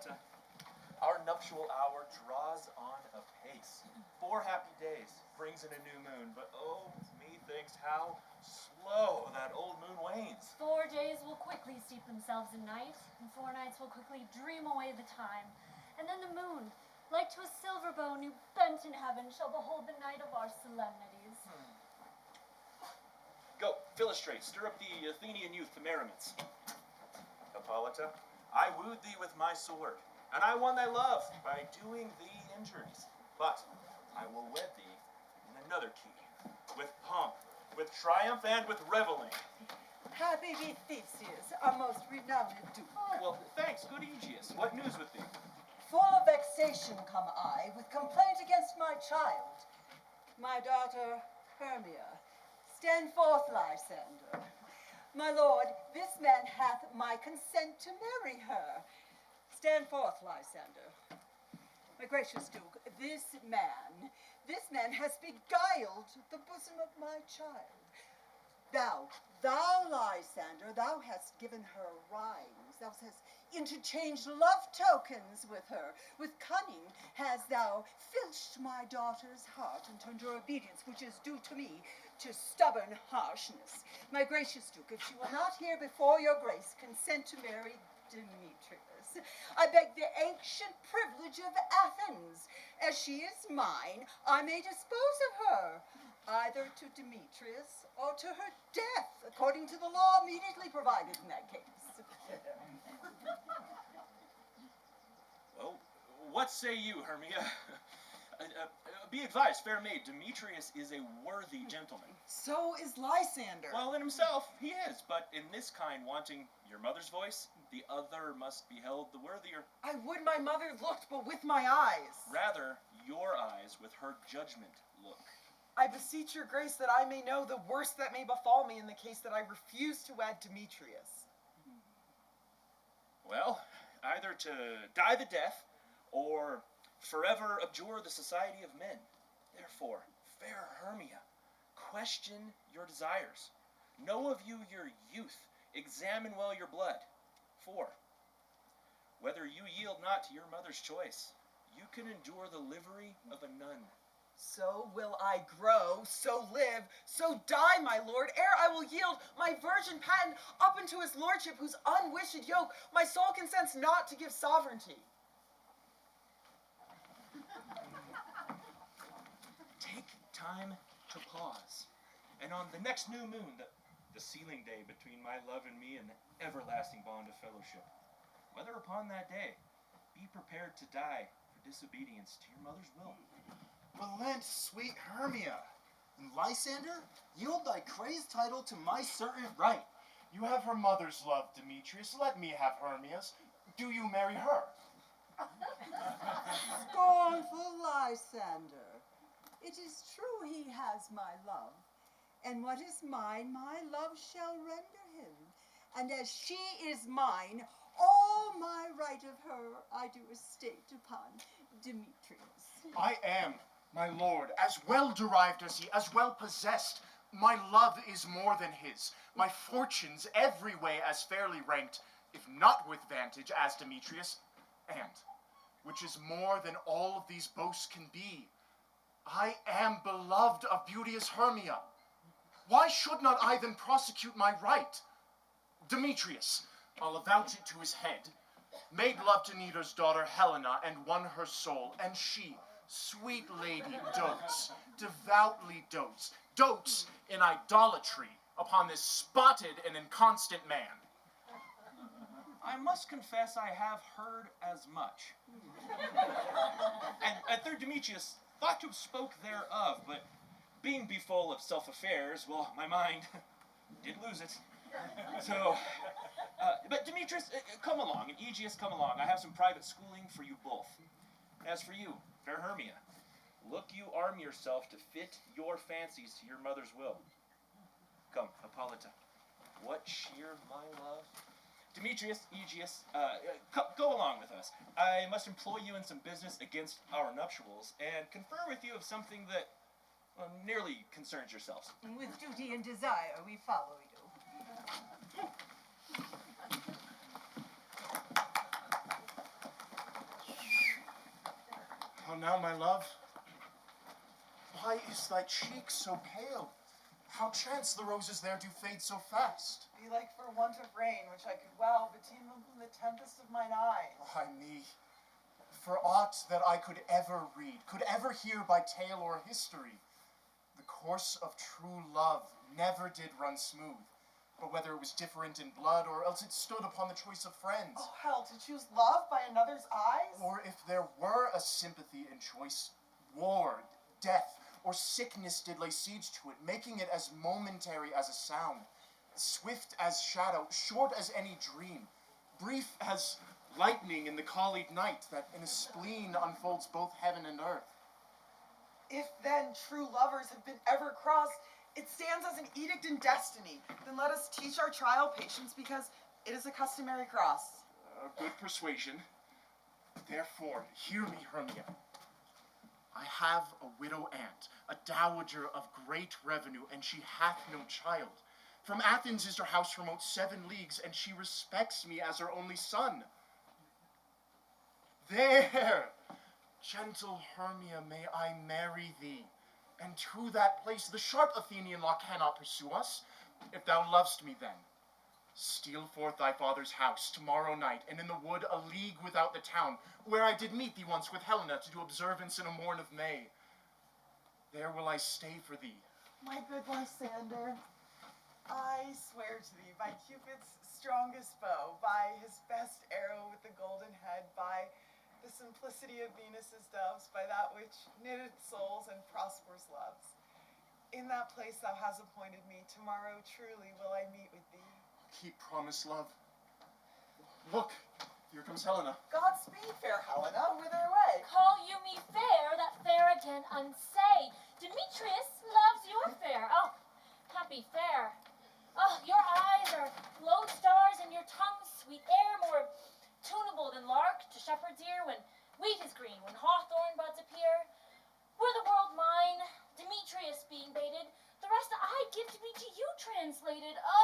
Hippolyta. Our nuptial hour draws on apace. 4 happy days brings in a new moon, but oh, methinks how slow that old moon wanes. 4 days will quickly steep themselves in night, and 4 nights will quickly dream away the time. And then the moon, like to a silver bow new bent in heaven, shall behold the night of our solemnities. Go, Philostrate, stir up the Athenian youth to merriments. Hippolyta, I wooed thee with my sword, and I won thy love by doing thee injuries. But I will wed thee in another key, with pomp, with triumph, and with reveling. Happy be Theseus, our most renowned duke. Well, thanks, good Egeus. What news with thee? Full of vexation come I, with complaint against my child, my daughter Hermia. Stand forth, Lysander. My lord, this man hath my consent to marry her. Stand forth, Lysander. My gracious duke, this man has beguiled the bosom of my child. Thou, Lysander, thou hast given her rhymes. Thou hast interchanged love tokens with her. With cunning hast thou filched my daughter's heart and turned her obedience, which is due to me, to stubborn harshness. My gracious duke, if she will not hear before your grace consent to marry Demetrius, I beg the ancient privilege of Athens. As she is mine, I may dispose of her, either to Demetrius or to her death, according to the law immediately provided in that case. Well, what say you, Hermia? Be advised, fair maid, Demetrius is a worthy gentleman. So is Lysander. Well, in himself, he is, but in this kind wanting your mother's voice, the other must be held the worthier. I would my mother looked, but with my eyes. Rather, your eyes with her judgment look. I beseech your grace that I may know the worst that may befall me in the case that I refuse to wed Demetrius. Well, either to die the death, or forever abjure the society of men. Therefore, fair Hermia, question your desires. Know of you your youth, examine well your blood. For, whether you yield not to your mother's choice, you can endure the livery of a nun. So will I grow, so live, so die, my lord, ere I will yield my virgin patent up unto his lordship, whose unwished yoke my soul consents not to give sovereignty. Take time to pause, and on the next new moon, the sealing day between my love and me and the everlasting bond of fellowship, whether upon that day, be prepared to die for disobedience to your mother's will. Relent, sweet Hermia, and Lysander, yield thy crazed title to my certain right. You have her mother's love, Demetrius. Let me have Hermia's. Do you marry her? Scornful Lysander, it is true he has my love, and what is mine, my love shall render him. And as she is mine, all my right of her I do estate upon Demetrius. I am, my lord, as well derived as he, as well possessed. My love is more than his. My fortunes every way as fairly ranked, if not with vantage, as Demetrius, and, which is more than all of these boasts can be, I am beloved of beauteous Hermia. Why should not I then prosecute my right? Demetrius, I'll avouch it to his head, made love to Neater's daughter Helena and won her soul, and she, sweet lady, devoutly dotes in idolatry upon this spotted and inconstant man. I must confess I have heard as much. and third Demetrius thought to have spoke thereof, but being befull of self-affairs, well, my mind did lose it. So, but Demetrius, come along, and Egeus, come along. I have some private schooling for you both. As for you, fair Hermia, look you arm yourself to fit your fancies to your mother's will. Come, Hippolyta, what cheer my love? Demetrius, Egeus, go along with us. I must employ you in some business against our nuptials, and confer with you of something that nearly concerns yourselves. With duty and desire we follow you. How now, my love? Why is thy cheek so pale? How chance the roses there do fade so fast? Be like for want of rain, which I could well beteem them from the tempest of mine eyes. Ay me, for aught that I could ever read, could ever hear by tale or history, the course of true love never did run smooth, but whether it was different in blood, or else it stood upon the choice of friends. Oh, hell, to choose love by another's eyes? Or if there were a sympathy in choice, war, death, or sickness did lay siege to it, making it as momentary as a sound, swift as shadow, short as any dream, brief as lightning in the collied night that in a spleen unfolds both heaven and earth. If then true lovers have been ever crossed, it stands as an edict in destiny. Then let us teach our trial patience, because it is a customary cross. A good persuasion. Therefore, hear me, Hermia. I have a widow aunt, a dowager of great revenue, and she hath no child. From Athens is her house remote 7 leagues, and she respects me as her only son. There, gentle Hermia, may I marry thee, and to that place the sharp Athenian law cannot pursue us, if thou lovest me then. Steal forth thy father's house tomorrow night, and in the wood a league without the town, where I did meet thee once with Helena to do observance in a morn of May. There will I stay for thee. My good Lysander, I swear to thee by Cupid's strongest bow, by his best arrow with the golden head, by the simplicity of Venus's doves, by that which knitteth souls and prospers loves. In that place thou hast appointed me, tomorrow truly will I meet with thee. Keep promise, love. Look, here comes Helena. Godspeed, fair Helena, whither away? Call you me fair, that fair again unsay. Demetrius loves your fair. Oh, happy fair. Oh, your eyes are lodestars, and your tongue's sweet air more tunable than lark to shepherd's ear when wheat is green, when hawthorn buds appear. Were the world mine, Demetrius being baited, the rest I give to be to you translated. Oh,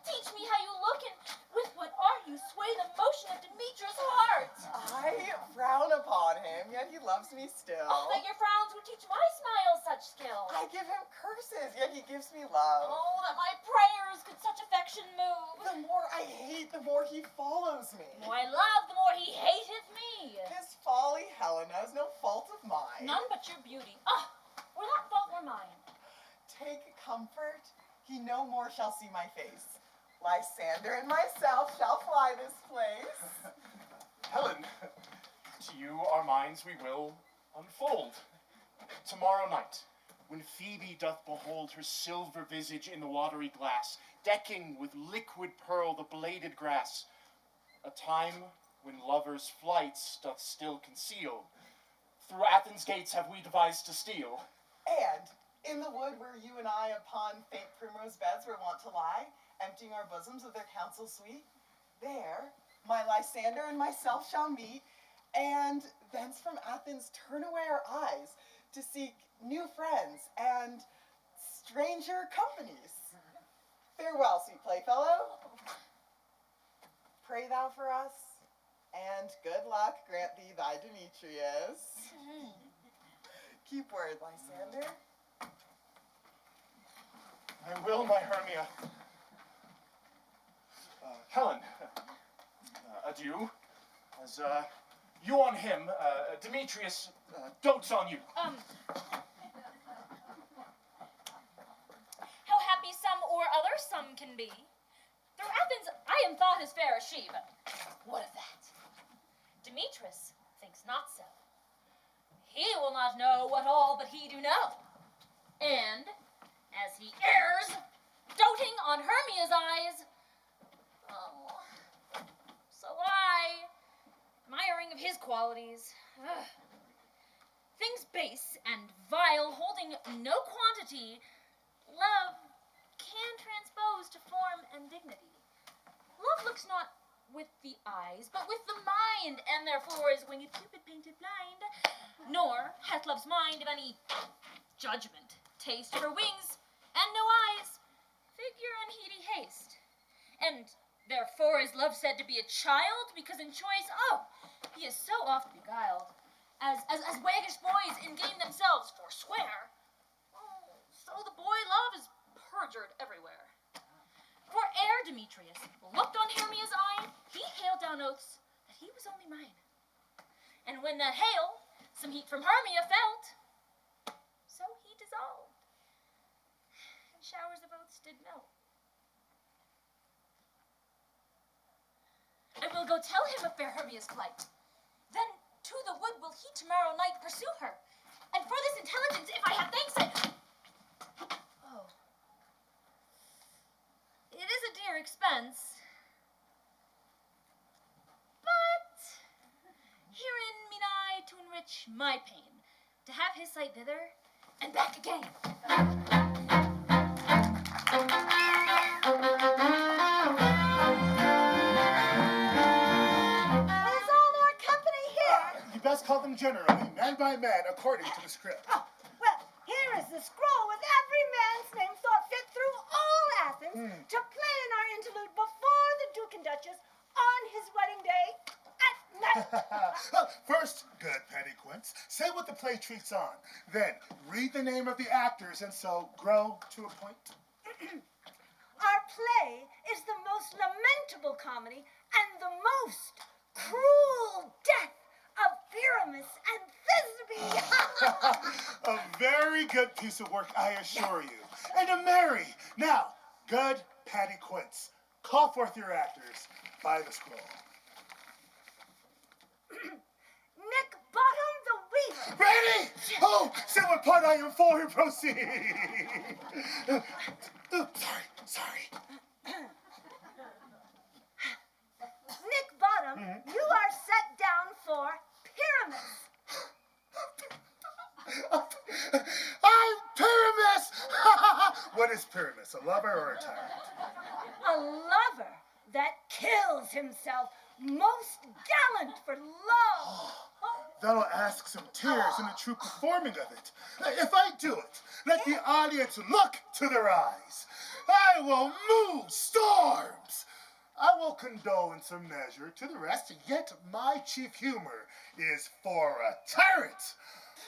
teach me how you look, and with what art you sway the motion of Demetrius' heart. I frown upon him, yet he loves me still. Oh, that your frowns would teach my smile such skill. I give him curses, yet he gives me love. Oh, that my prayers could such affection move. The more I hate, the more he follows me. The more I love, the more he hateth me. His folly, Helena, is no fault of mine. None but your beauty. Ah, were that fault were mine. Take comfort, he no more shall see my face. Lysander and myself shall fly this place. Helen, to you our minds we will unfold. Tomorrow night, when Phoebe doth behold her silver visage in the watery glass, decking with liquid pearl the bladed grass, a time when lovers' flights doth still conceal, through Athens' gates have we devised to steal. And in the wood where you and I upon faint primrose beds were wont to lie, emptying our bosoms of their counsel sweet, there my Lysander and myself shall meet, and thence from Athens turn away our eyes to seek new friends and stranger companies. Farewell, sweet playfellow. Pray thou for us, and good luck grant thee thy Demetrius. Keep word, Lysander. I will, my Hermia. Helen, adieu. As you on him, Demetrius dotes on you. How happy some or other some can be. Through Athens I am thought as fair as she, but what of that? Demetrius thinks not so. He will not know what all but he do know. And, as he errs, doting on Hermia's eyes, oh, so I, admiring of his qualities, things base and vile, holding no quantity, love can transpose to form and dignity. Love looks not with the eyes, but with the mind, and therefore is winged Cupid painted blind. Nor hath love's mind of any judgment, taste for wings, and no eyes, figure unheedy haste. And therefore is love said to be a child, because in choice, oh, he is so oft beguiled. as waggish boys in game themselves forswear, so the boy love is perjured everywhere. For ere Demetrius looked on Hermia's eye, he hailed down oaths that he was only mine. And when that hail some heat from Hermia felt, so he dissolved, and showers of oaths did melt. I will go tell him of fair Hermia's flight. Then to the wood will he tomorrow night pursue her. And for this intelligence, if I have thanks, oh, it is a dear expense. But herein mean I to enrich my pain, to have his sight thither and back again. Best call them generally, man by man, according to the script. Oh, well, here is the scroll with every man's name thought fit through all Athens to play in our interlude before the Duke and Duchess on his wedding day at night. First, good Patty Quince, say what the play treats on. Then, read the name of the actors and so grow to a point. Our play is the most lamentable comedy and the most cruel death of Pyramus and Thisbee. A very good piece of work, I assure you. And a merry. Now, good Patty Quince, call forth your actors by the scroll. Nick Bottom the Weaver. Ready? Oh, say what part I am for and proceed. Sorry. Nick Bottom, you are set down for Pyramus. I'm Pyramus! What is Pyramus, a lover or a tyrant? A lover that kills himself, most gallant for love. That'll ask some tears in the true performing of it. If I do it, let the audience look to their eyes. I will move storms. I will condole in some measure to the rest, yet my chief humor is for a tyrant.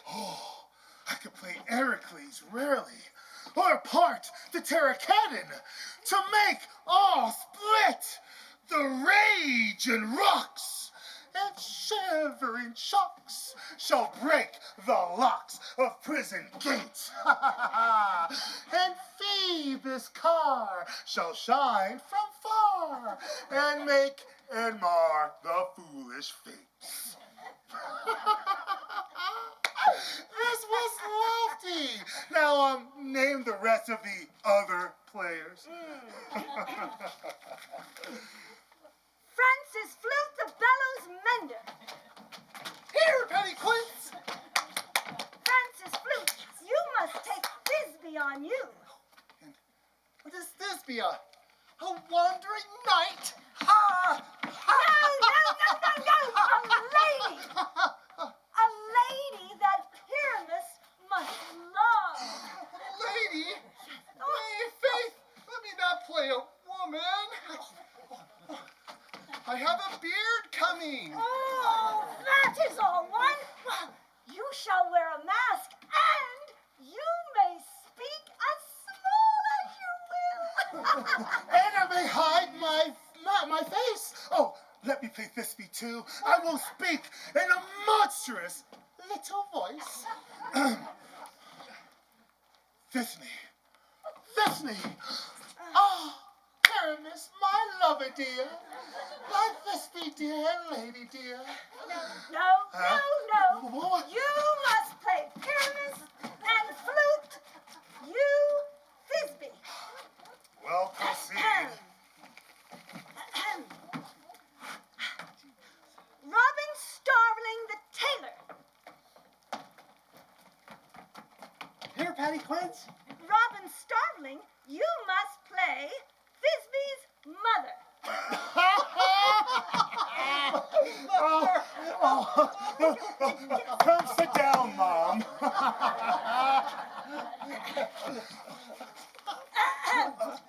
Oh, I could play Ericles rarely, or part the Terracatin, to make all split, the rage and rocks, and shivering shocks shall break the locks of prison gates. And Phoebus' car shall shine from far, and make and mar the foolish fates. This was lofty. Now, name the rest of the other players. Francis Flute the Bellows Mender. Here, Patty Quince. Francis Flute, you must take Thisbee on you. And what is Thisbee, a wandering knight? Ha! No! A lady that Pyramus must love. Lady? Faith, let me not play a woman. I have a beard coming. Oh, that is all one. Well, you shall wear a mask, and you may speak as small as you will. And I may hide my face. Oh, let me play Thisbee too. I will speak in a monstrous little voice. Thisbee. Oh, Pyramus, my lover dear. My Thisbee dear, lady dear. No. What? You must play Pyramus and Flute. You, Thisbee. Well, proceed. Robin Starveling the tailor. Here, Patty Quince. Robin Starveling, you must play Thisbee's mother. Come sit down, Mom.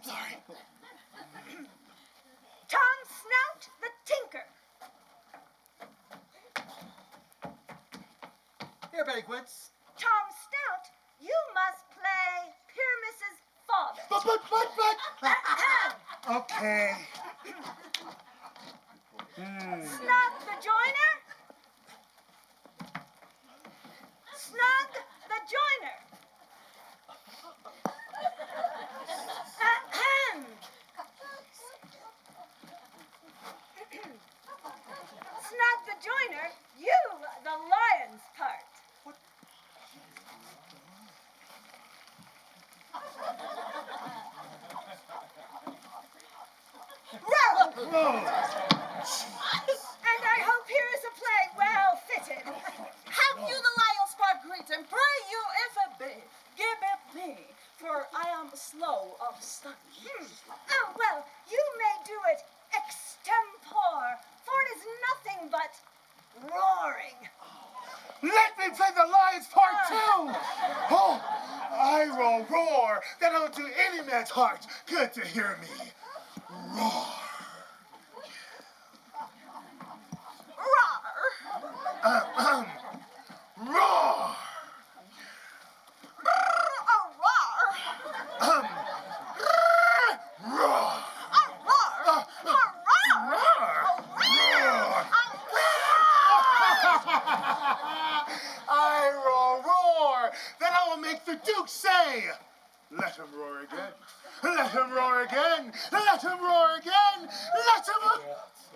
Sorry. Tom Snout the tinker. banquets. Tom Snout, you must play Pyramus's father. But. Okay. Snug the joiner. Snug the joiner. Snug the joiner, you the lion's part. And I hope here is a play well fitted. Have you the lion's part greet, and pray you, if it be, give it me, for I am slow of study. Oh, well, you may do it extempore, for it is nothing but roaring. Let me play the lion's part too! Oh, I will roar, then I'll do any man's heart good to hear me. Roar. Roar! I will roar, then I will make the Duke say, let him roar again, let him roar again, let him roar again, let him...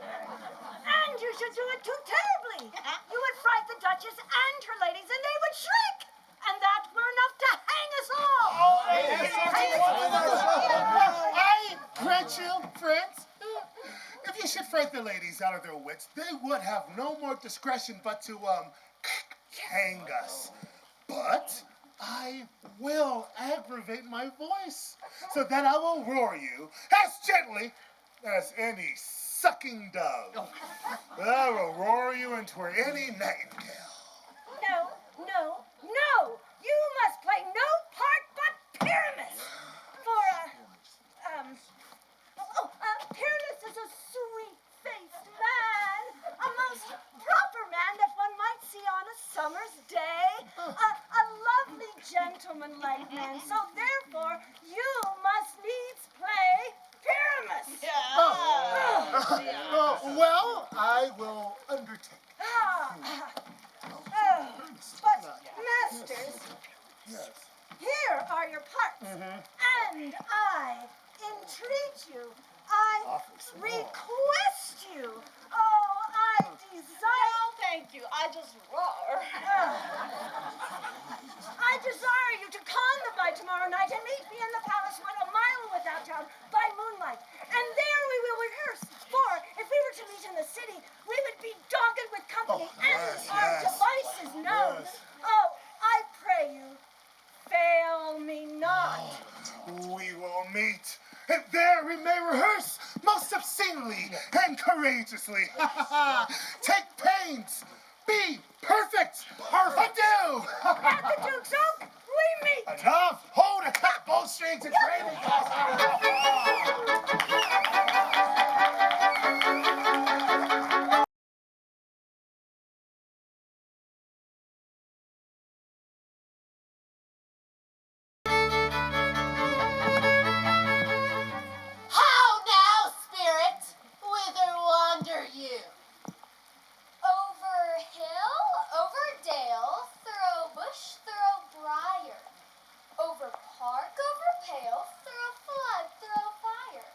And you should do it too terribly. You would fright the Duchess and her ladies, and they would shriek. And that were enough to hang us all. I grant you, Prince, if you should fright the ladies out of their wits, they would have no more discretion but to, hang us. But I will aggravate my voice so that I will roar you as gently as any sucking dove. I will roar you into any nightingale. No. You must play no part but Pyramus. For, Pyramus is a sweet-faced man, a most proper man that one might see on a summer's day, a lovely gentleman-like man. So therefore, you must needs play Pyramus. Well, I will undertake. But, masters, Yes. here are your parts. And I entreat you, I request you, I desire... No, thank you. I just roar. I desire you to con them by tomorrow night and meet me in the palace 1 mile without town by moonlight. And there we will rehearse. For if we were to meet in the city, we would be dogged with company and our devices known. Oh, I pray you, fail me not. We will meet, and there we may rehearse most obscenely and courageously. Take pains. Be perfect. Adieu. At the Duke's Oak, we meet. Enough. Hold a cat bowstrings and training How now, spirit? Whither wander you? Over hill, over dale, through bush, through briar. Over park, over pale, through flood, through fire.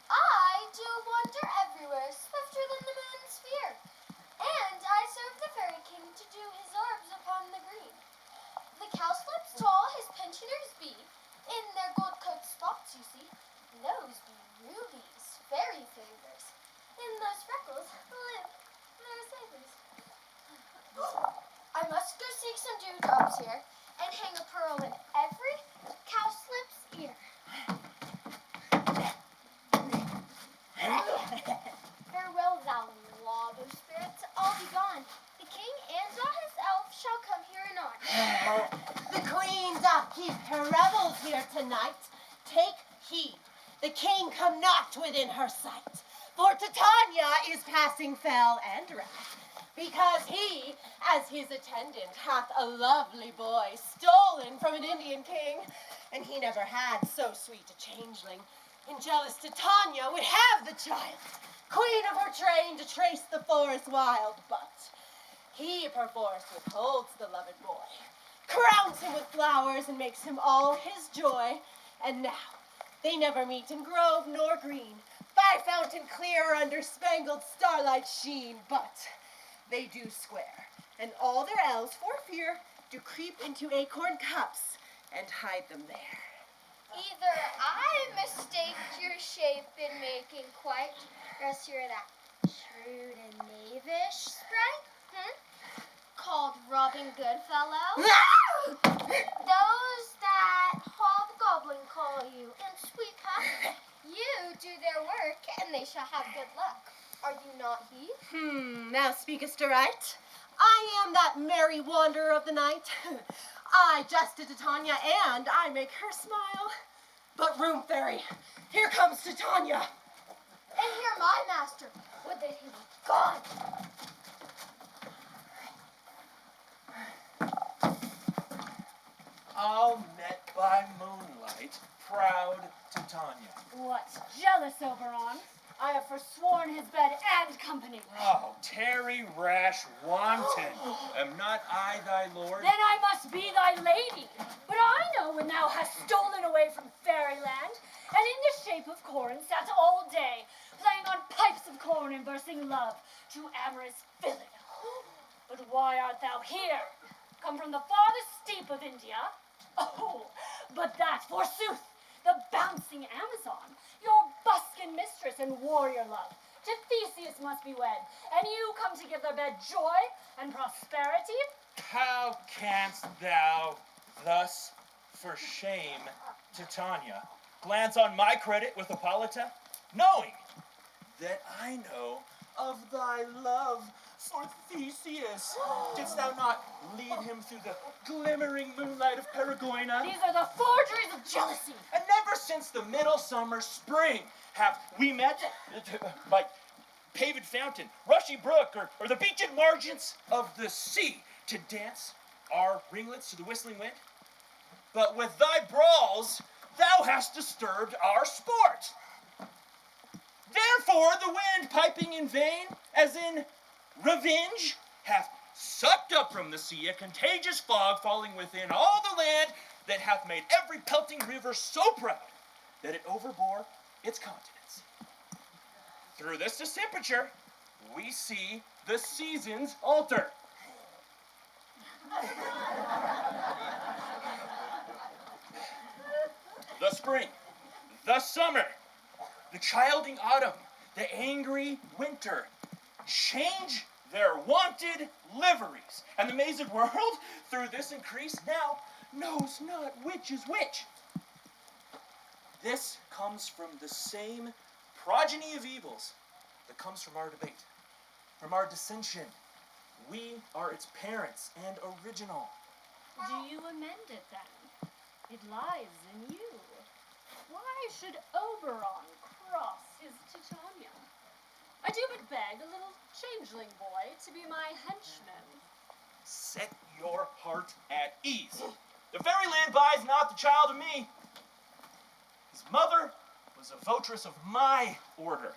I do wander everywhere, swifter than the moon's sphere. And I serve the fairy king to do his orbs upon the green. The cowslips tall his pensioners be, in their gold coat spots you see. Those be rubies, fairy favors. In those freckles live their savors. I must go seek some dewdrops here, and hang a pearl in every cowslip's ear. Farewell, thou law of spirits, all be gone. The king and all his elves shall come here anon. The queen doth keep her revels here tonight. Take heed, the king come not within her sight. For Titania is passing fell and wrath. because he, as his attendant, hath a lovely boy stolen from an Indian king, and he never had so sweet a changeling. And jealous Titania would have the child, queen of her train, to trace the forest wild, but he perforce withholds the loved boy, crowns him with flowers, and makes him all his joy. And now they never meet in grove nor green, by fountain clear or under spangled starlight sheen, but they do square, and all their elves for fear do creep into acorn cups and hide them there. Either I mistaked your shape in making quite, or else you're that shrewd and knavish sprite, called Robin Goodfellow. Those that hobgoblin call you, and sweet cup, you do their work, and they shall have good luck. Are you not he? Thou speakest aright. I am that merry wanderer of the night. I jest to Titania, and I make her smile. But room fairy, here comes Titania. And here my master, would that he were gone. All met by moonlight, proud Titania. What, jealous Oberon? I have forsworn his bed and company. Oh, tarry, rash wanton. Am not I thy lord? Then I must be thy lady. But I know when thou hast stolen away from fairyland, and in the shape of corn sat all day, playing on pipes of corn and bursting love to amorous Philostrate. But why art thou here? Come from the farthest steep of India? Oh, but that, forsooth, the bouncing Amazon, your buskin mistress and warrior love, to Theseus must be wed, and you come to give their bed joy and prosperity? How canst thou thus, for shame, Titania, glance on my credit with Hippolyta, knowing that I know of thy love for Theseus? Didst thou not lead him through the glimmering moonlight of Paragoina? These are the forgeries of jealousy. And never since the middle summer spring have we met by paved fountain, rushy brook, or the beached margins of the sea to dance our ringlets to the whistling wind. But with thy brawls, thou hast disturbed our sport. Therefore the wind, piping in vain, as in revenge, hath sucked up from the sea a contagious fog falling within all the land, that hath made every pelting river so proud that it overbore its continents. Through this distemperature, we see the seasons alter. The spring, the summer, the childing autumn, the angry winter change their wonted liveries, and the mazed world, through this increase, now knows not which is which. This comes from the same progeny of evils that comes from our debate, from our dissension. We are its parents and original. Do you amend it then? It lies in you. Why should Oberon cross his Titania? I do but beg a little changeling boy to be my henchman. Set your heart at ease. The fairyland buys not the child of me. His mother was a votress of my order.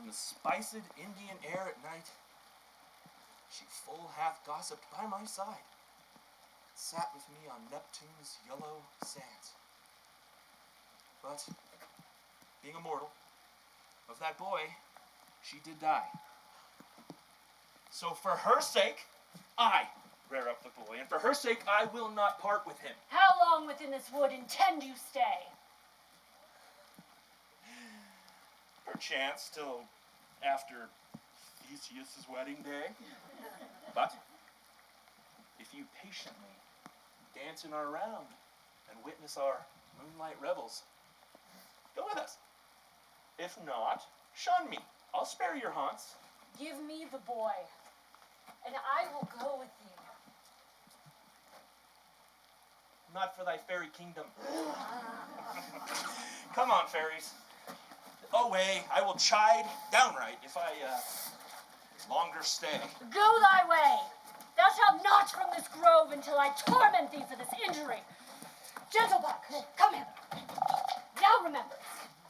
In the spiced Indian air at night, she full hath gossiped by my side, sat with me on Neptune's yellow sands. But, being a mortal, of that boy, she did die. So for her sake, I rear up the boy, and for her sake, I will not part with him. How long within this wood intend you stay? Perchance till after Theseus' wedding day. But if you patiently dance in our round and witness our moonlight revels, go with us. If not, shun me. I'll spare your haunts. Give me the boy, and I will go with you. Not for thy fairy kingdom. Come on, fairies. Away, I will chide downright if I longer stay. Go thy way. Thou shalt not from this grove until I torment thee for this injury. Gentle buck, come hither. Now remember,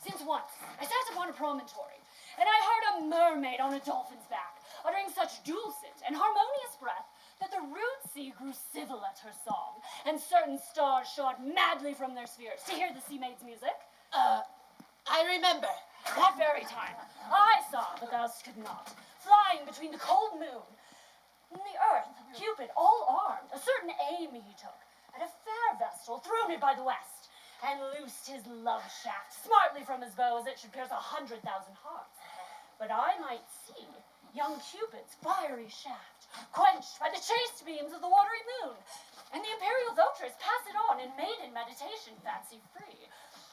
since once I sat upon a promontory, and I heard a mermaid on a dolphin's back, uttering such dulcet and harmonious breath that the rude sea grew civil at her song, and certain stars shot madly from their spheres to hear the sea maid's music. I remember. That very time, I saw, but thou could not, flying between the cold moon and the earth, Cupid, all armed, a certain aim he took, at a fair vestal throned by the west, and loosed his love shaft smartly from his bow as it should pierce 100,000 hearts. But I might see young Cupid's fiery shaft quenched by the chaste beams of the watery moon, and the imperial voters pass it on in maiden meditation fancy-free.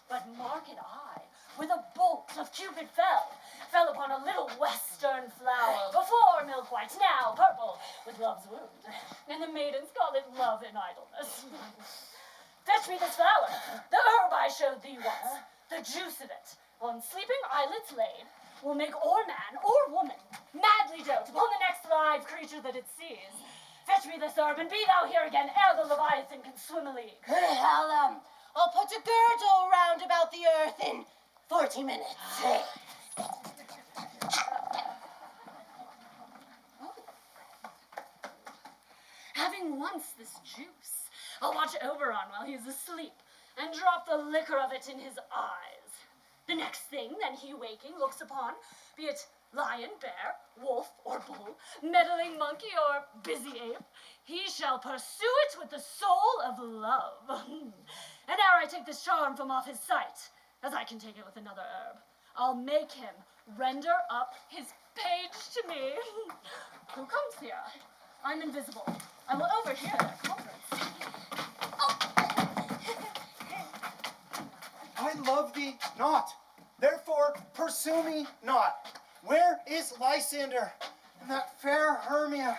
But marked I, with a bolt of Cupid fell upon a little western flower, before milk white, now purple with love's wound, and the maidens call it love in idleness. Fetch me this flower, the herb I showed thee once, the juice of it, on sleeping eyelids laid, will make or man or woman madly dote upon the next live creature that it sees. Fetch me this herb, and be thou here again ere the Leviathan can swim a league. Helen, I'll put a girdle round about the earth in 40 minutes. Having once this juice, I'll watch Oberon while he's asleep, and drop the liquor of it in his eyes. The next thing then he waking looks upon, be it lion, bear, wolf, or bull, meddling monkey, or busy ape, he shall pursue it with the soul of love. And ere I take this charm from off his sight, as I can take it with another herb, I'll make him render up his page to me. Who comes here? I'm invisible. I will overhear their conference. I love thee not, therefore pursue me not. Where is Lysander and that fair Hermia?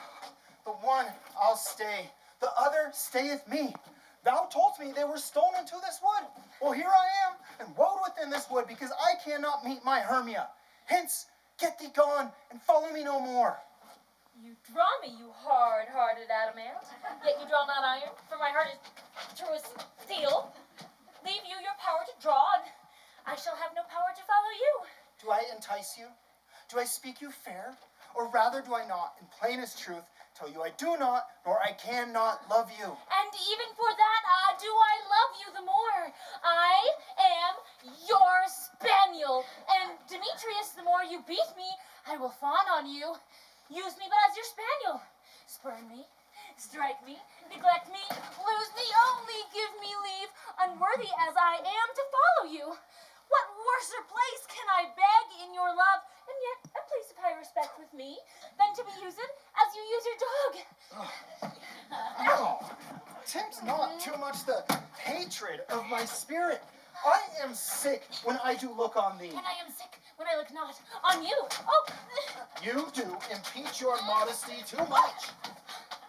The one I'll stay, the other stayeth me. Thou toldst me they were stolen to this wood. Well, here I am, and woe within this wood, because I cannot meet my Hermia. Hence, get thee gone, and follow me no more. You draw me, you hard-hearted adamant, yet you draw not iron, for my heart is true as steel. Leave you your power to draw, and I shall have no power to follow you. Do I entice you? Do I speak you fair? Or rather do I not, in plainest truth, tell you I do not, nor I cannot love you? And even for that, do I love you the more. I am your spaniel, and Demetrius, the more you beat me, I will fawn on you. Use me but as your spaniel. Spurn me, strike me, neglect me, lose me, only give me leave, unworthy as I am to follow you. What worser place can I beg in your love, and yet a place of high respect with me, than to be used as you use your dog? No, tempt not too much the hatred of my spirit. I am sick when I do look on thee. And I am sick when I look not on you. Oh! You do impeach your modesty too much.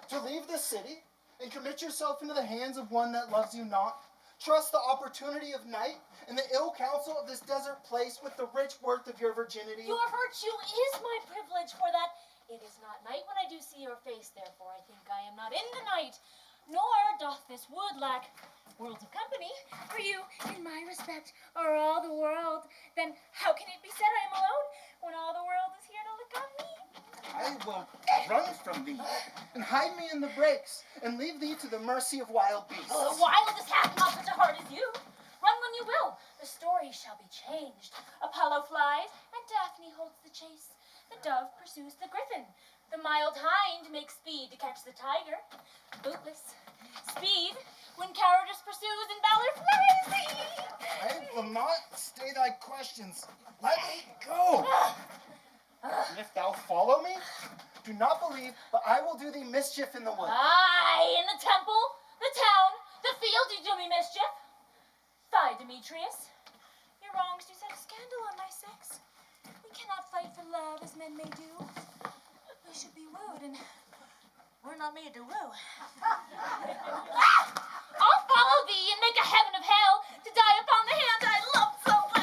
To leave the city and commit yourself into the hands of one that loves you not, trust the opportunity of night and the ill counsel of this desert place with the rich worth of your virginity. Your virtue is my privilege, for that it is not night when I do see your face, therefore I think I am not in the night, nor doth this wood lack worlds of company. For you, in my respect, are all the world. Then how can it be said I am alone, when all the world is here to look on me? I will run from thee and hide me in the brakes and leave thee to the mercy of wild beasts. The wildest hath not such a heart as you. Run when you will, the story shall be changed. Apollo flies, and Daphne holds the chase. The dove pursues the griffin. The mild hind makes speed to catch the tiger. Bootless speed when cowardice pursues and valor flies. I will not stay thy questions. Let me go. And if thou follow me, do not believe, but I will do thee mischief in the wood. Aye, in the temple, the town, the field you do me mischief. Fie, Demetrius. Your wrongs do set a scandal on my sex. We cannot fight for love as men may do. We should be wooed, and we're not made to woo. I'll follow thee and make a heaven of hell to die upon the hand I love so well.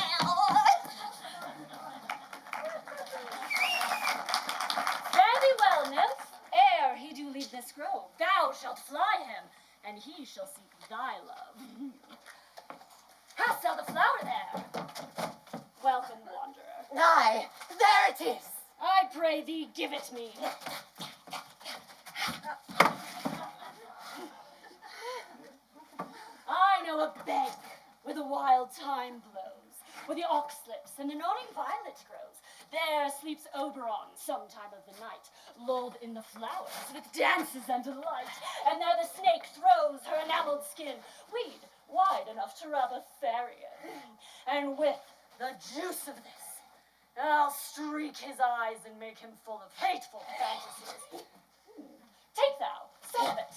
Then and he shall seek thy love. Hast thou the flower there? Welcome, wanderer. Aye, there it is. I pray thee, give it me. I know a bank where the wild thyme blows, where the oxlips and the nodding violet grows. There sleeps Oberon some time of the night, lulled in the flowers with dances and delight. And there the snake throws her enameled skin, weed wide enough to wrap a fairy in. And with the juice of this, I'll streak his eyes and make him full of hateful fantasies. Take thou some of it,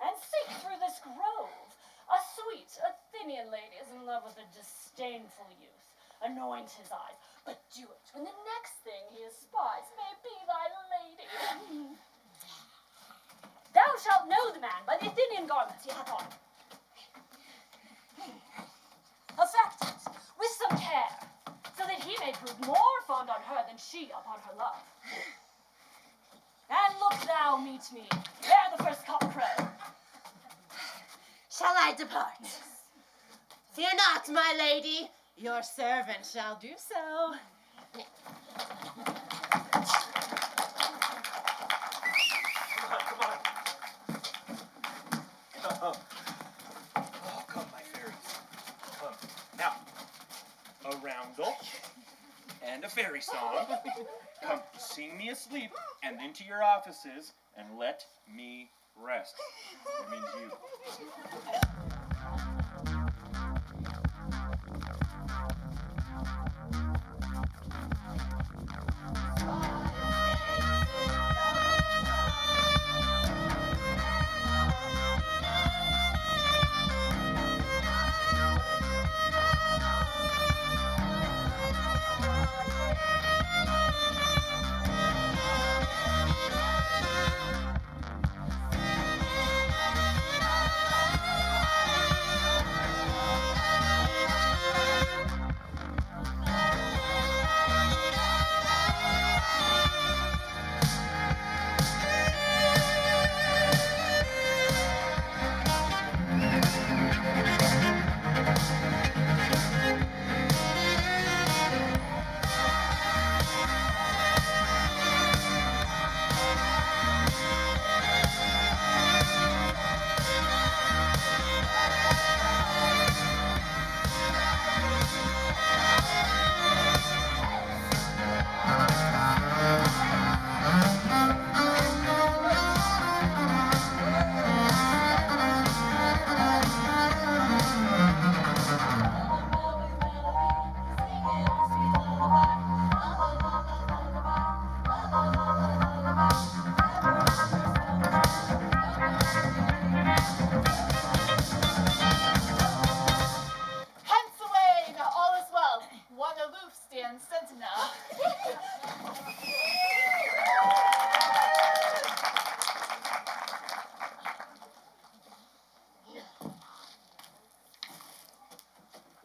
and seek through this grove. A sweet Athenian lady is in love with a disdainful youth. Anoint his eyes, but do it when the next thing he espies may be thy lady. Thou shalt know the man by the Athenian garments he hath on. Affect it with some care, so that he may prove more fond on her than she upon her love. And look thou meet me ere the first cock crow. Shall I depart? Fear not, my lady. Your servant shall do so. Come on. Come. Oh, come, my fairies. Come. Now, a roundel and a fairy song. Come, sing me asleep and into your offices and let me rest. That means you.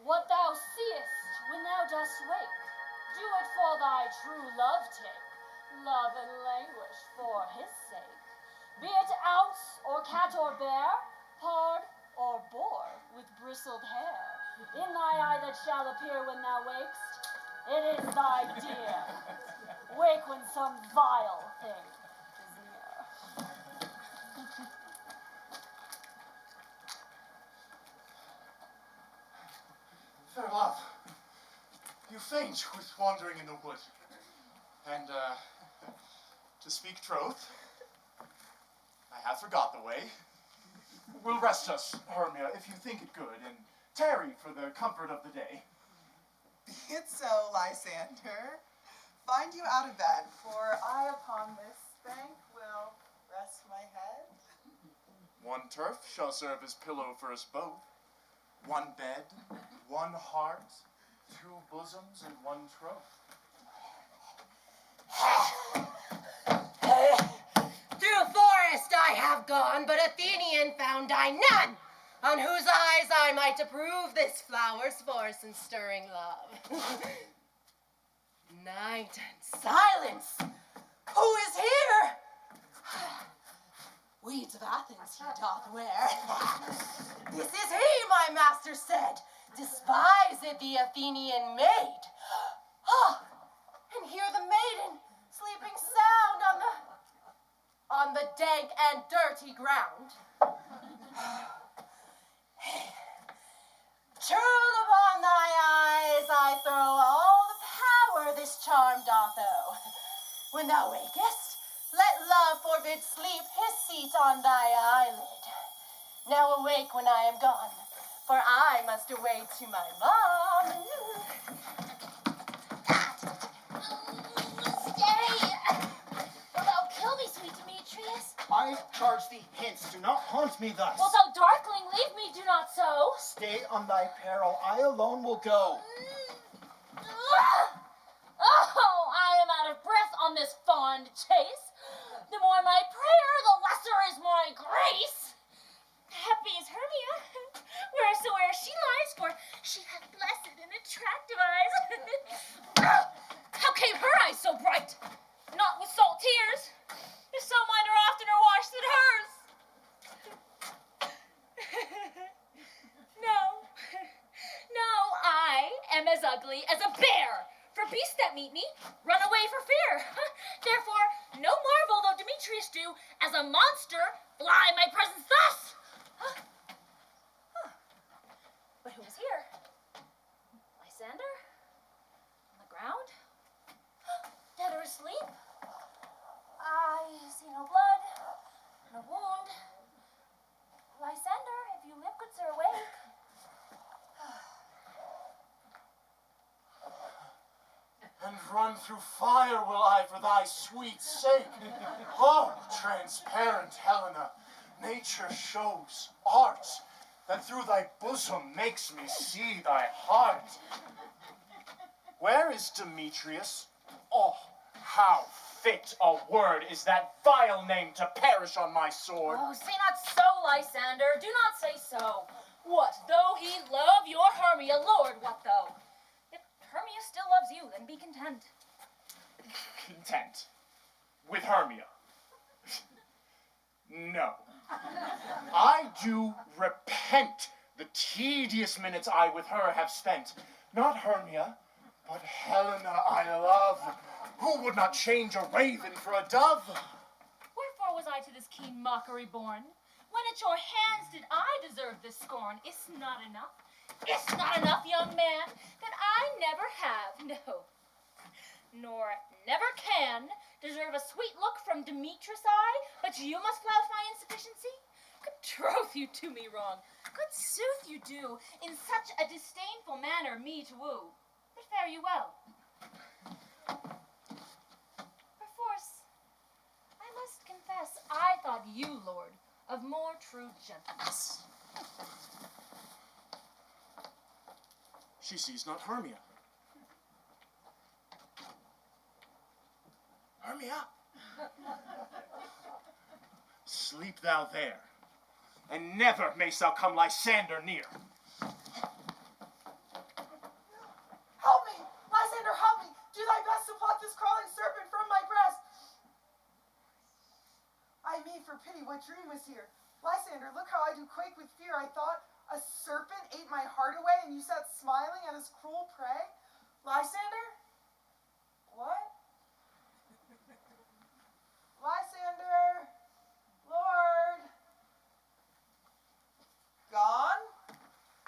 What thou seest when thou dost wake, do it for thy true love take. Love and languish for his sake. Be it ouse or cat or bear, pard or boar with bristled hair, in thy eye that shall appear when thou wakest, it is thy dear. Wake when some vile thing is near. Fair love, you faint with wandering in the wood. And, to speak troth, I have forgot the way. Will rest us, Hermia, if you think it good, and tarry for the comfort of the day. Be it so, Lysander. Find you out of bed, for I upon this bank will rest my head. One turf shall serve as pillow for us both. One bed, one heart, two bosoms, and one troth. Through forest I have gone, but Athenian found I none, on whose eyes I might approve this flower's force and stirring love. Night and silence. Who is here? Weeds of Athens he doth wear. This is he, my master said, despised the Athenian maid. Ah, and hear the maiden sleeping sound on the dank and dirty ground. Churled upon thy eyes I throw all the power this charm doth owe. When thou wakest, let love forbid sleep his seat on thy eyelid. Now awake when I am gone, for I must away to my mom. Stay! Wilt thou kill me, sweet Demetrius? I charge thee hence, do not haunt me thus. Wilt thou, darkling, leave me? Do not so. Stay on thy peril, I alone will go. Oh, I am out of breath on this fond chase. The more my prayer, the lesser is my grace. Happy is Hermia, wheresoe'er she lies, for she hath blessed and attractive eyes. How came her eyes so bright? Not with salt tears, if so mine are oftener washed than hers. No, I am as ugly as a bear. For beasts that meet me, run away for fear. Therefore, no marvel though Demetrius do, as a monster, fly my presence thus. But who is here? Lysander? On the ground? Dead or asleep? I see no blood, no wound. Lysander, if you live, good sir, awake. And run through fire will I for thy sweet sake. Oh, transparent Helena, nature shows art that through thy bosom makes me see thy heart. Where is Demetrius? Oh, how fit a word is that vile name to perish on my sword. Oh, say not so, Lysander. Do not say so. What though he love your Hermia, Lord, what though? If Hermia still loves you, then be content. Content with Hermia? No. I do repent the tedious minutes I with her have spent. Not Hermia, but Helena I love. Who would not change a raven for a dove? Wherefore was I to this keen mockery born? When at your hands did I deserve this scorn? Is not enough? Is not enough, young man, that I never have, no, nor never can, deserve a sweet look from Demetrius' eye, but you must flout my insufficiency? Good troth you do me wrong, good sooth you do, in such a disdainful manner me to woo. But fare you well. Perforce, I must confess, I thought you, Lord, of more true gentleness. She sees not Hermia. Hermia? Sleep thou there, and never mayst thou come Lysander near. Help me! Lysander, help me! Do thy best to pluck this crawling serpent from my breast! Ay me, for pity, what dream was here? Lysander, look how I do quake with fear. I thought a serpent ate my heart away, and you sat smiling at his cruel prey? Lysander? What? Lysander? Lord? Gone?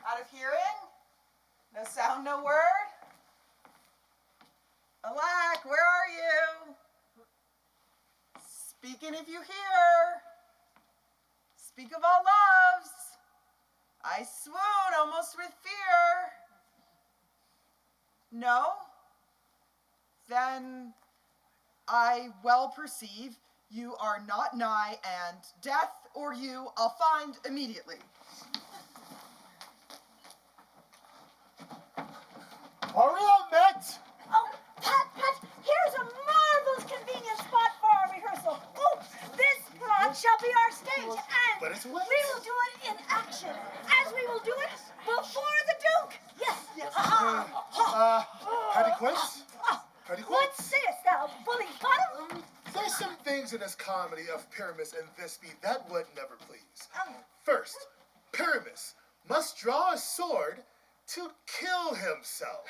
Out of hearing? No sound, no word? Alack, where are you? Speaking if you hear. Speak of all loves. I swoon almost with fear. No? Then I well perceive you are not nigh, and death or you I'll find immediately. Are we all met? Oh, Pat, here's a marvelous convenient spot for our rehearsal. Oh, this plot shall be our stage, and But it's what? we will do it in action, as we will do it before the Duke. Yes. Adequate? Adequate? What sayest thou, bully bottom? Theseus some things in this comedy of Pyramus and Thisbee that would never please. First, Pyramus must draw a sword to kill himself,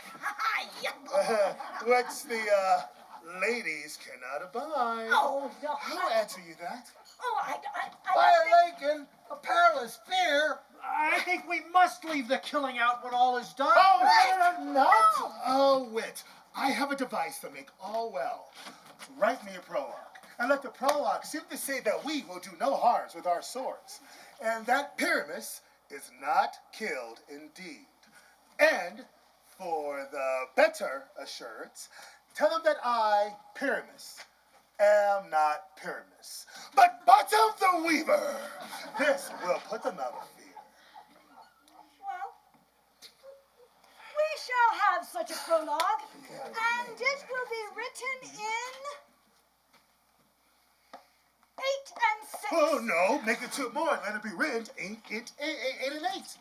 which the ladies cannot abide. Oh, no. Who answer you that? Oh, I Fire Lincoln, a perilous fear. I think we must leave the killing out when all is done. Oh, no, not a wit. I have a device to make all well. Write me a prologue, and let the prologue simply say that we will do no harms with our swords, and that Pyramus is not killed indeed. And, for the better assurance, tell them that I, Pyramus, am not Pyramus, but Bottom the Weaver. This will put them out of fear. Well, we shall have such a prologue, and it will be written in 8 and 6. Oh, no, make it 2 more. Let it be written 8 and 8.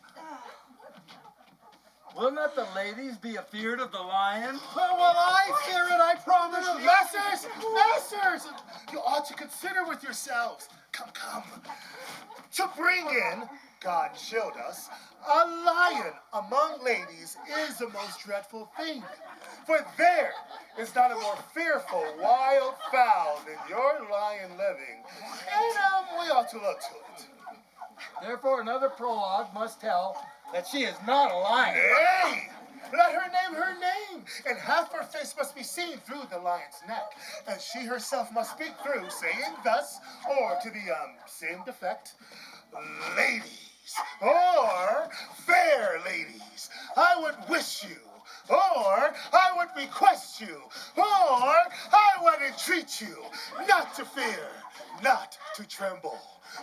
Will not the ladies be afeard of the lion? Well, I fear it, I promise you. Masters, you ought to consider with yourselves. Come. To bring in, God showed us, a lion among ladies is the most dreadful thing. For there is not a more fearful wild fowl than your lion living. And we ought to look to it. Therefore, another prologue must tell that she is not a lion. Nay! Let her name her name, and half her face must be seen through the lion's neck, and she herself must speak through, saying thus, or to the same effect, ladies, or fair ladies, I would wish you, or I would request you, or I would entreat you, not to fear, not to tremble,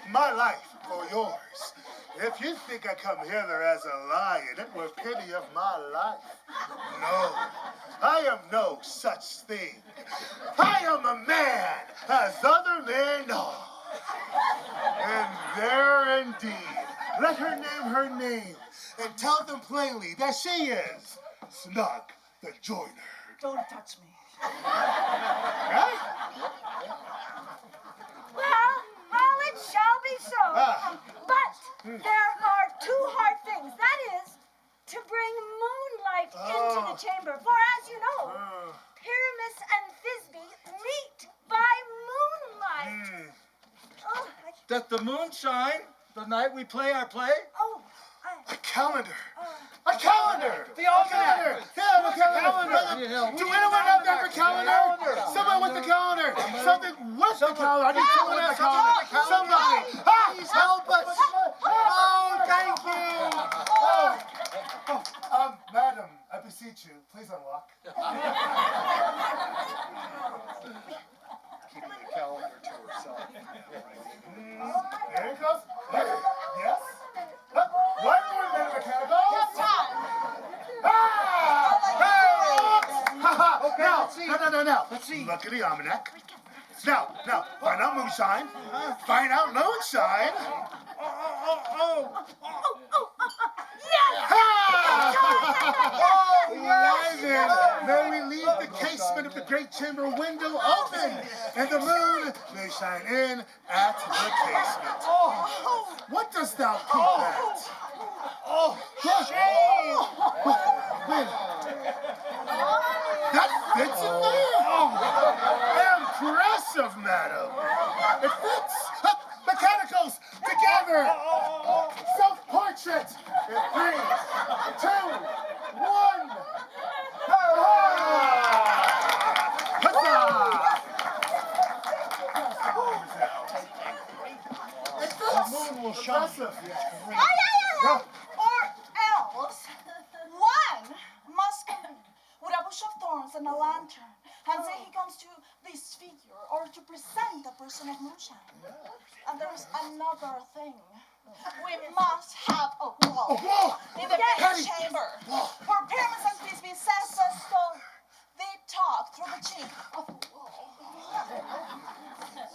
my life for yours. If you think I come hither as a lion, it were pity of my life. No, I am no such thing. I am a man, as other men are. And there indeed, let her name her name, and tell them plainly that she is Snug the Joiner. Don't touch me. Right? Well, it shall be so. But there are 2 hard things. That is, to bring moonlight into the chamber. For as you know, Pyramus and Thisbee meet by moonlight. Oh, Doth the moon shine the night we play our play? A calendar. A calendar! The almanac! Yeah, the calendar! Do anyone have that for calendar? Someone with the calendar! Something with the calendar! I need someone with the calendar! Somebody! Please help us! Oh, thank you! Madam, I beseech you, please unlock. Keeping the calendar to herself. There it goes. Yes? One more minute, mechanical! Now. Let's see. Look at the almanac. Now, find out moonshine. Find out moonshine. Why then, may we leave the casement of the great chamber window open, and the moon may shine in at the casement. What dost thou think that? Shame! That fits in there! Impressive, madam! It fits! Mechanicals, together! Self-portrait! In 3, 2, 1! Huzzah! The moon will shine. Or else, one must come with a bush of thorns and a lantern, and say he comes to this figure or to present the person of moonshine. And there is another thing. We must have a wall in the big chamber where Pyramus and Thisbee says so they talk through the chink of the wall.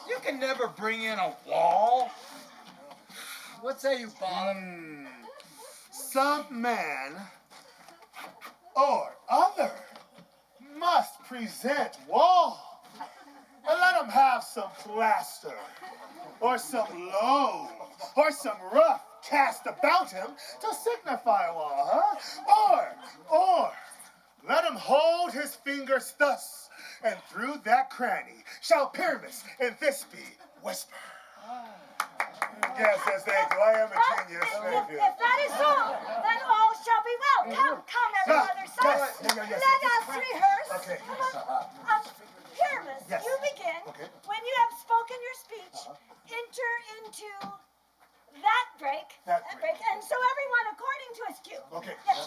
You can never bring in a wall. What say you, Bottom? Some man or other must present wall. And let him have some plaster, or some loam, or some rough cast about him to signify a law, huh? Or, let him hold his fingers thus, and through that cranny shall Pyramus and Thisbee whisper. Yes, they go. I am a genius. Thank you. If that is so, then all shall be well. Come, every other son. Yes. Let us rehearse. Okay. Pyramus, Yes. you begin. Okay. When you have spoken your speech, enter into that break. That break. And so everyone according to his cue. Okay. Yes.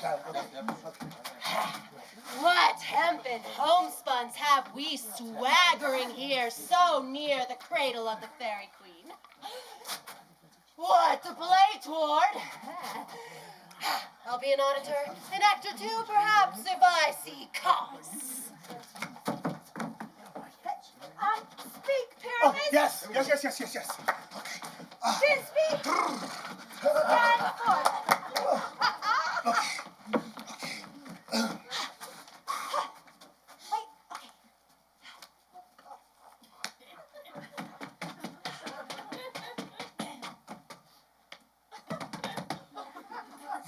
What hempen homespuns have we swaggering here so near the cradle of the fairy queen? What to play toward? I'll be an auditor, an actor too, perhaps, if I see cause. Speak, Oh, Pyramus. yes. Okay. Thisbee, stand forth. Wait, okay.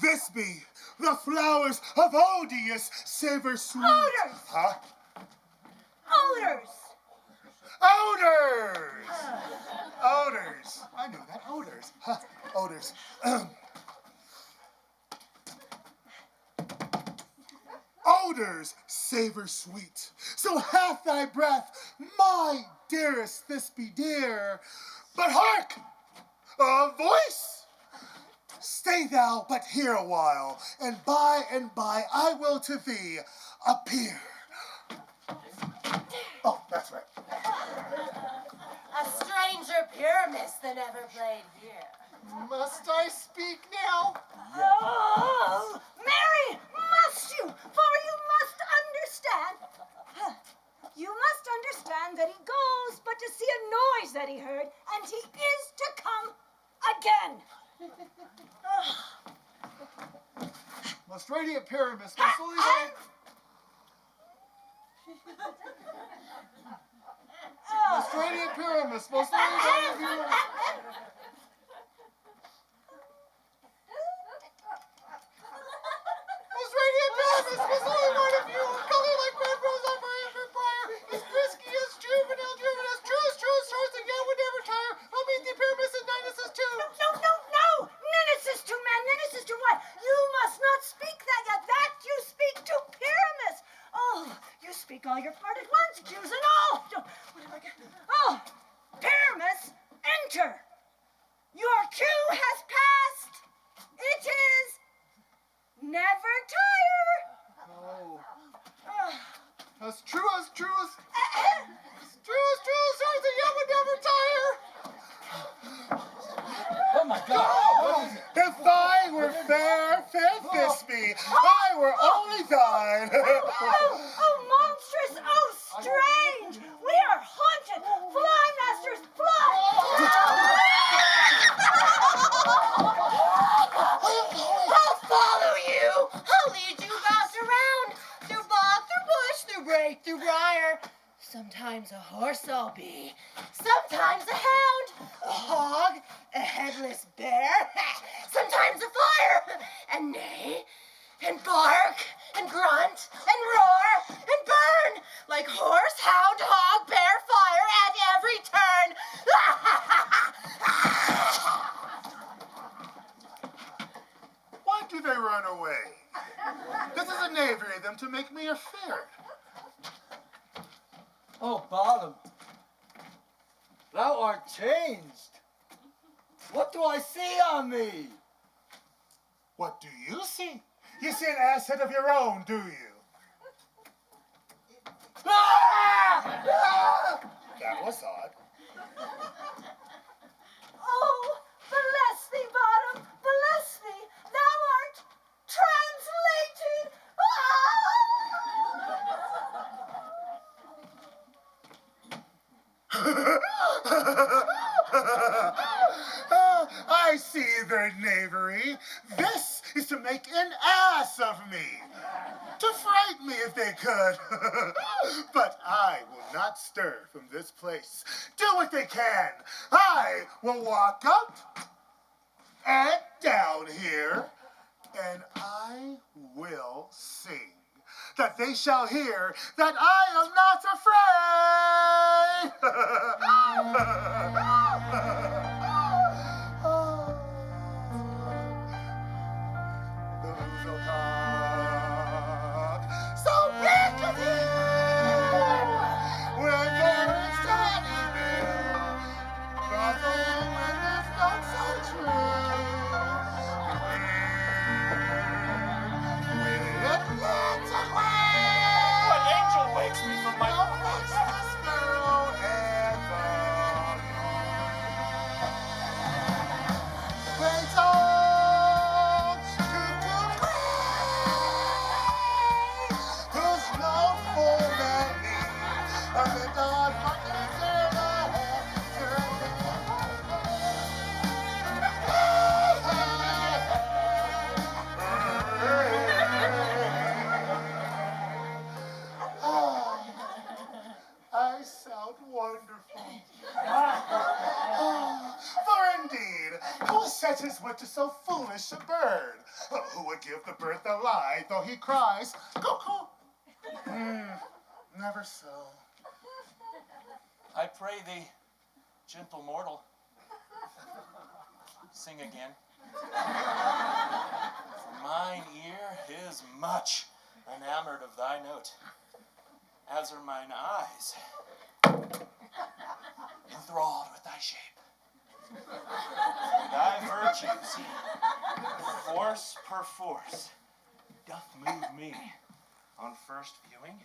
Thisbee, the flowers of Egeus savor sweet. Odors. Huh? Odors. Odors! Odors. I knew that. Odors. Huh. Odors. Odors savor sweet. So hath thy breath, my dearest Thisbee dear. But hark! A voice! Stay thou but here a while, and by I will to thee appear. Oh, that's right. A stranger Pyramus than ever played here. Must I speak now? Oh, Mary, must you? For you must understand. You must understand that he goes but to see a noise that he heard, and he is to come again. Most radiant Pyramus, most holy one. Most radiant Pyramus, most holy one of you. Most radiant Pyramus, most holy one of you. Color like red rose on my every briar. As frisky as juvenile, true as swords and yet would never tire. I'll meet thee Pyramus and Ninuses too. No! Nenesis to man, nenesis to what? You must not speak that yet. That you speak to Pyramus. Oh, you speak all your part at once, Jews and all. Oh, Pyramus, enter. Your cue has passed. It is never tire. Oh. As true as swords and yet would never tire. Oh my God! If I were fair Thisbee, I were only thine. Oh, monstrous, oh, strange. We are haunted. Fly, masters, fly. I'll follow you. I'll lead you round around, through bog, through bush, through brake, through briar. Sometimes a horse I'll be, sometimes a hound, a hog, a headless bear, sometimes a fire, and neigh, and bark, and grunt, and roar, and burn, like horse, hound, hog, bear, fire, at every turn. Why do they run away? This is a knavery of them to make me afeard. Oh, Bottom, thou art changed. What do I see on thee? What do you see? You see an asset of your own, do you? That was odd. Oh, bless thee, Bottom, bless thee. Thou art translated. I see their knavery. This is to make an ass of me, to fright me if they could. But I will not stir from this place. Do what they can. I will walk up and down here, and I will sing, that they shall hear that I am not afraid. The who's will talk so big of you when you're standing there, but the woman is not so true. An angel wakes me from my I sound wonderful. For indeed, who sets his wit to so foolish a bird? Who would give the bird the lie, though he cries, cuckoo? Never so. I pray thee, gentle mortal, sing again. For mine ear is much enamored of thy note, as are mine eyes enthralled with thy shape. Thy virtues, force per force, doth move me on first viewing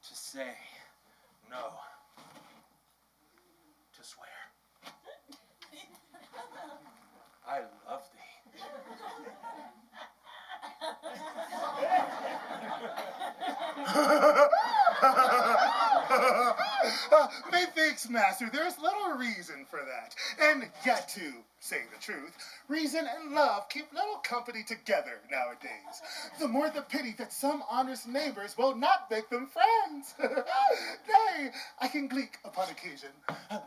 to say no, to swear. I love thee. Methinks, master, there is little reason for that. And yet, to say the truth, reason and love keep little company together nowadays. The more the pity that some honest neighbors will not make them friends. Nay, I can gleek upon occasion.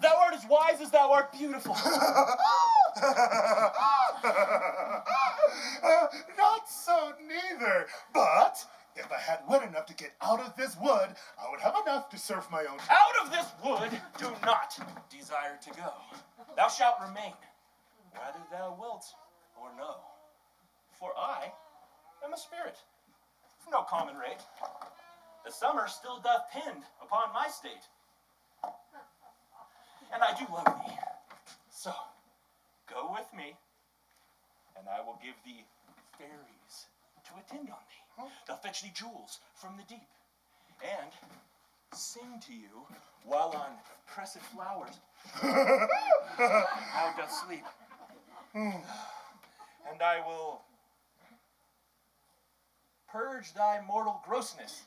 Thou art as wise as thou art beautiful. Not so neither, but if I had wit enough to get out of this wood, I would have enough to serve my own. Out of this wood do not desire to go. Thou shalt remain, whether thou wilt or no. For I am a spirit, of no common rate. The summer still doth tend upon my state. And I do love thee. So, go with me, and I will give thee fairies to attend on thee. They'll fetch thee jewels from the deep, and sing to you while on pressed flowers thou dost sleep. And I will purge thy mortal grossness,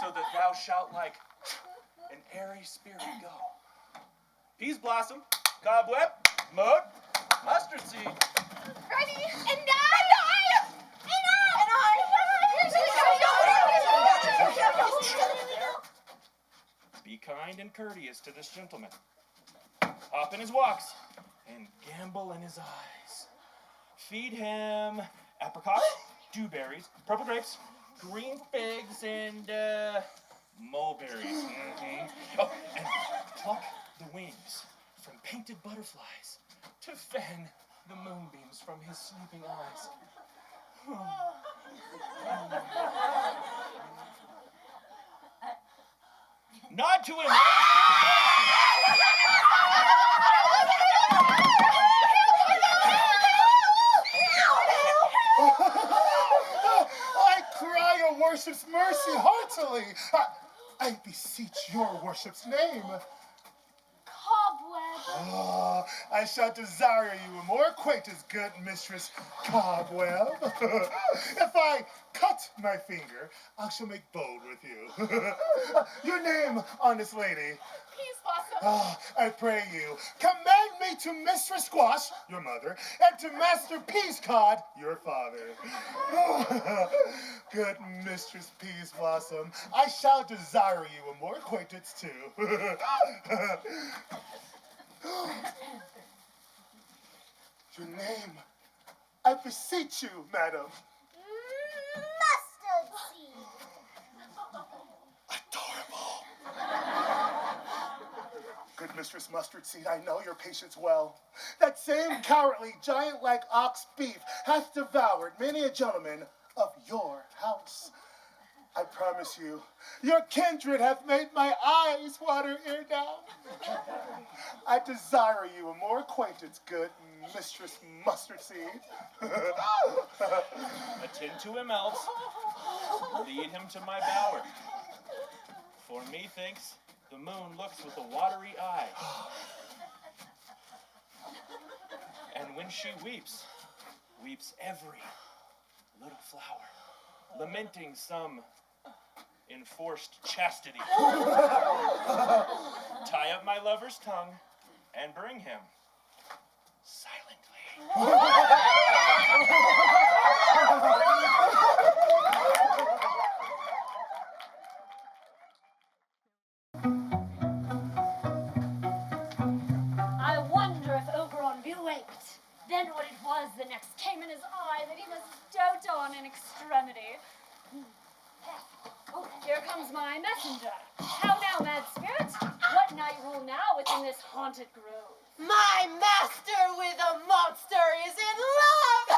so that thou shalt like an airy spirit go. Peas blossom, cobweb, moat, mustard seed. Ready? And Be kind and courteous to this gentleman. Hop in his walks and gambol in his eyes. Feed him apricots, dewberries, purple grapes, green figs, and mulberries. Oh, and pluck the wings from painted butterflies to fan the moonbeams from his sleeping eyes. Nod to him. I cry your worship's mercy heartily. I beseech your worship's name. Cobweb. Oh, I shall desire you a more acquaintance, good mistress Cobweb. If I cut my finger, I shall make bold with you. Your name, honest lady. Peas blossom. Oh, I pray you, command me me to Mistress Squash, your mother, and to Master Peascod, your father. Good Mistress Peas Blossom, I shall desire you a more acquaintance too. Your name, I beseech you, madam. Mustard seed. Adorable. Good Mistress Mustard Seed, I know your patience well. That same cowardly giant-like ox beef hath devoured many a gentleman of your house. I promise you, your kindred hath made my eyes water ere now. I desire you a more acquaintance, good Mistress Mustard Seed. Attend to him else. Lead him to my bower. For methinks the moon looks with a watery eye. And when she weeps, weeps every little flower, lamenting some enforced chastity. Tie up my lover's tongue and bring him silently. I wonder if Oberon bewaked. Then what it was that next came in his eye that he must dote on in extremity. Oh, here comes my messenger. How now, mad spirit? What night rule now within this haunted grove? My master with a monster is in love!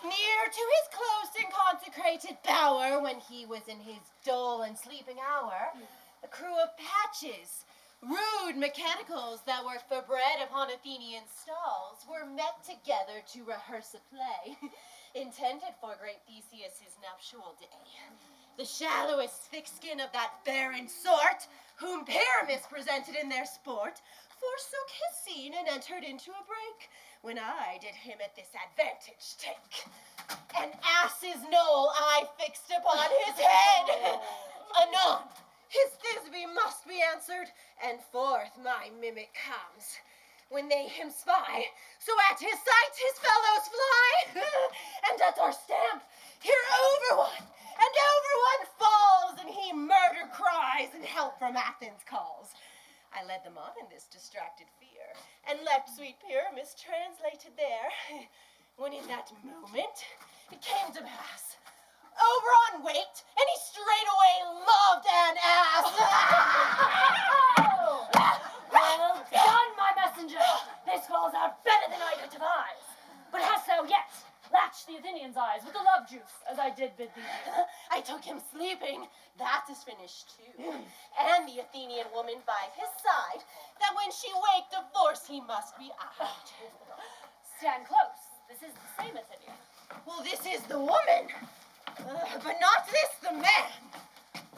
Near to his close and consecrated bower, when he was in his dull and sleeping hour, a crew of patches, rude mechanicals that worked for bread upon Athenian stalls, were met together to rehearse a play, intended for great Theseus' nuptial day. The shallowest thick-skin of that barren sort, whom Pyramus presented in their sport, forsook his scene and entered into a break, when I did him at this advantage take. An ass's knoll I fixed upon his head. Anon, his Thisbee must be answered, and forth my mimic comes. When they him spy, so at his sight his fellows fly, and at our stamp, here over one, and over one falls, and he murder cries, and help from Athens calls. I led them on in this distracted fear, and left sweet Pyramus translated there, when in that moment it came to pass. Oberon waked, and he straightway loved an ass. Well done, my messenger! This falls out better than I could devise. But hast thou yet latched the Athenian's eyes with the love juice, as I did bid thee do? I took him sleeping. That is finished too. And the Athenian woman by his side, that when she waked of force he must be eyed. Stand close. This is the same Athenian. Well, this is the woman, but not this the man.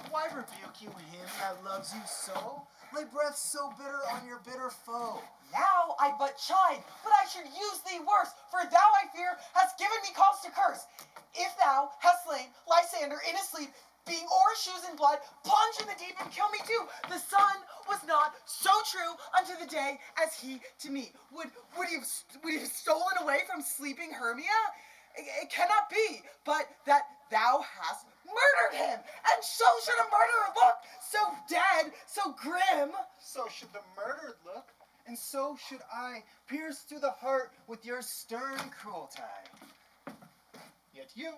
Why rebuke you him that loves you so? Lay breath so bitter on your bitter foe. Now I but chide, but I should use thee worse, for thou, I fear, hast given me cause to curse. If thou hast slain Lysander in his sleep, being o'er shoes in blood, plunge in the deep and kill me too. The sun was not so true unto the day as he to me. Would he have stolen away from sleeping Hermia? It cannot be, but that thou hast murdered him. And so should a murderer look, so dead, so grim. So should the murdered look, and so should I, pierced to the heart with your stern cruelty. Yet you,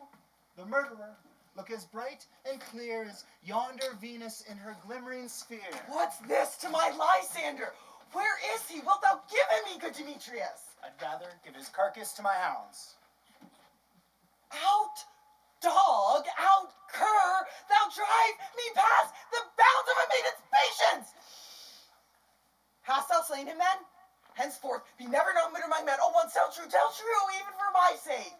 the murderer, look as bright and clear as yonder Venus in her glimmering sphere. What's this to my Lysander? Where is he? Wilt thou give him me, good Demetrius? I'd rather give his carcass to my hounds. Out, dog, out, cur, thou drive me past the bounds of a maiden's patience. Hast thou slain him, then? Henceforth, be never known but among men. Oh, once tell true, even for my sake.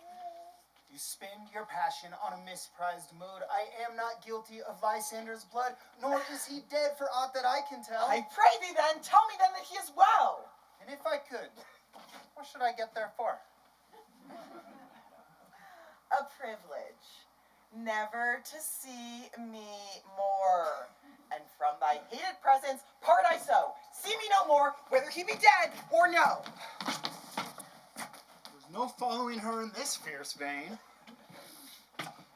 You spend your passion on a misprized mood. I am not guilty of Lysander's blood, nor is he dead for aught that I can tell. I pray thee then, tell me then that he is well. And if I could, what should I get there for? A privilege, never to see me more. And from thy hated presence part I so. see me no more, whether he be dead or no. There's no following her in this fierce vein.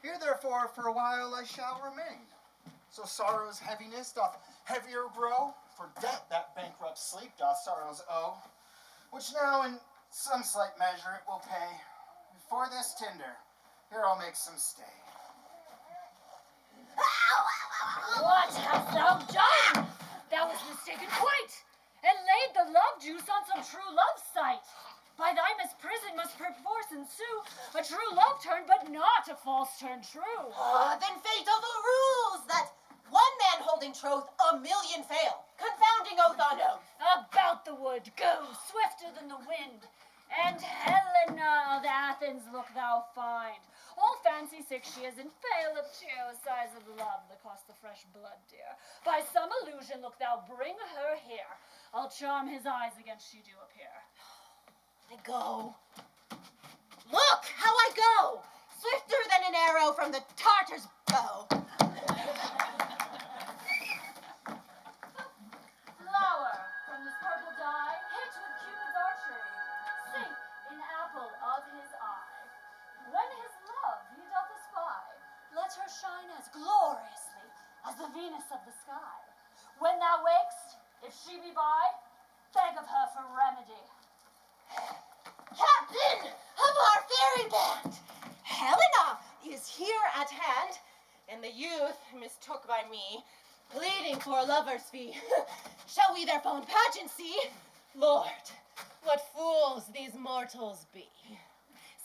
Here, therefore, for a while I shall remain. So sorrow's heaviness doth heavier grow, for debt that bankrupt sleep doth sorrows owe, which now in some slight measure it will pay. For this tinder, here I'll make some stay. What hast thou done? Thou hast mistaken quite, and laid the love juice on some true love's sight. By thy misprison must perforce ensue a true love turn, but not a false turn true. Then fate overrules that one man holding troth, a million fail, confounding oath on oath. About the wood, go, swifter than the wind. And Helena of Athens look thou find. All fancy sick she is, and fail of cheer, sighs of love that cost the fresh blood dear. By some illusion look thou bring her here. I'll charm his eyes against she do appear. I go. Look how I go, swifter than an arrow from the Tartar's bow. Flower from this purple dye, hit with Cupid's archery, sink in apple of his eye. When his love he doth espy, let her shine as gloriously as the Venus of the sky. When thou wakest, if she be by, beg of her for remedy. Captain of our fairy band, Helena is here at hand, and the youth mistook by me, pleading for a lover's fee. Shall we their fond pageant see? Lord, what fools these mortals be.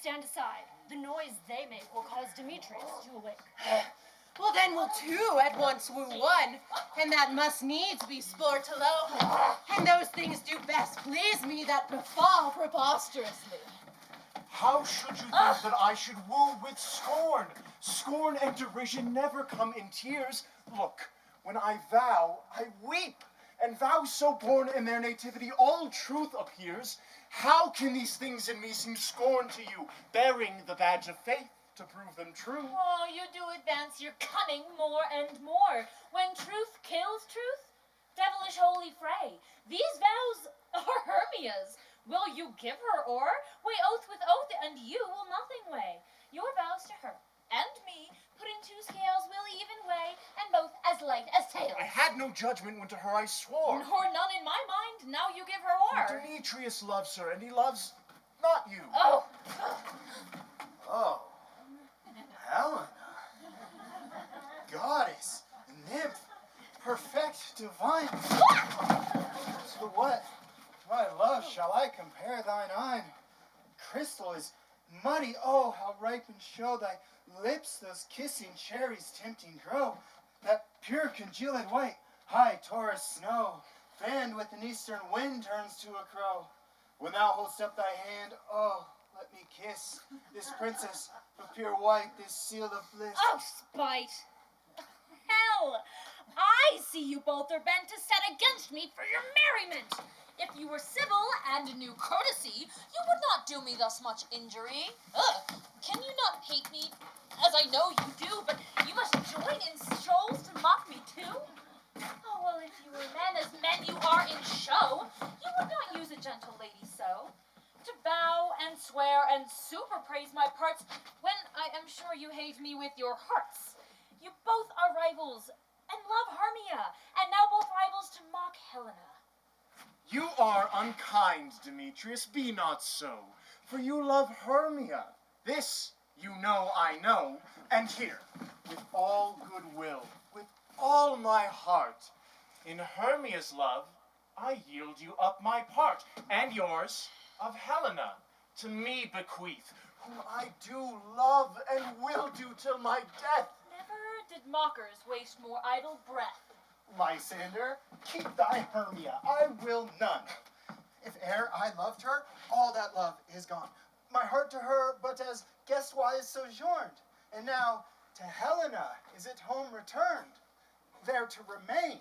Stand aside. The noise they make will cause Demetrius to awake. Well, then will two at once woo one, and that must needs be sport alone. And those things do best please me that befall preposterously. How should you think that I should woo with scorn? Scorn and derision never come in tears. Look, when I vow, I weep. And vows so born in their nativity, all truth appears. How can these things in me seem scorn to you, bearing the badge of faith to prove them true? Oh, you do advance your cunning more and more. When truth kills truth, devilish holy fray. These vows are Hermia's. Will you give her or weigh oath with oath, and you will nothing weigh? Your vows to her and me, put in two scales, will even weigh, and both as light as tails. I had no judgment when to her I swore. Nor none in my mind, now you give her o'er. Demetrius loves her, and he loves not you. Oh. Oh, Helena, goddess, nymph, perfect, divine. To what, my love, shall I compare thine eye? Crystal is muddy, oh, how ripe and show thy lips, those kissing cherries tempting grow. That pure congealed white, high Taurus snow, fanned with an eastern wind turns to a crow. When thou holdst up thy hand, oh, let me kiss this princess of pure white, this seal of bliss. Oh, spite! Hell! I see you both are bent to set against me for your merriment. If you were civil and knew courtesy, you would not do me thus much injury. Can you not hate me, as I know you do, but you must join in strolls to mock me too? Oh, well, if you were men as men you are in show, you would not use a gentle lady so. To bow and swear and super praise my parts, when I am sure you hate me with your hearts. You both are rivals, and love Hermia, and now both rivals to mock Helena. You are unkind, Demetrius, be not so, for you love Hermia. This you know I know, and here, with all goodwill, with all my heart, in Hermia's love, I yield you up my part, and yours of Helena, to me bequeath, whom I do love and will do till my death. Never did mockers waste more idle breath. Lysander, keep thy Hermia, I will none. If e'er I loved her, all that love is gone. My heart to her but as guestwise sojourned, and now to Helena is it home returned, there to remain.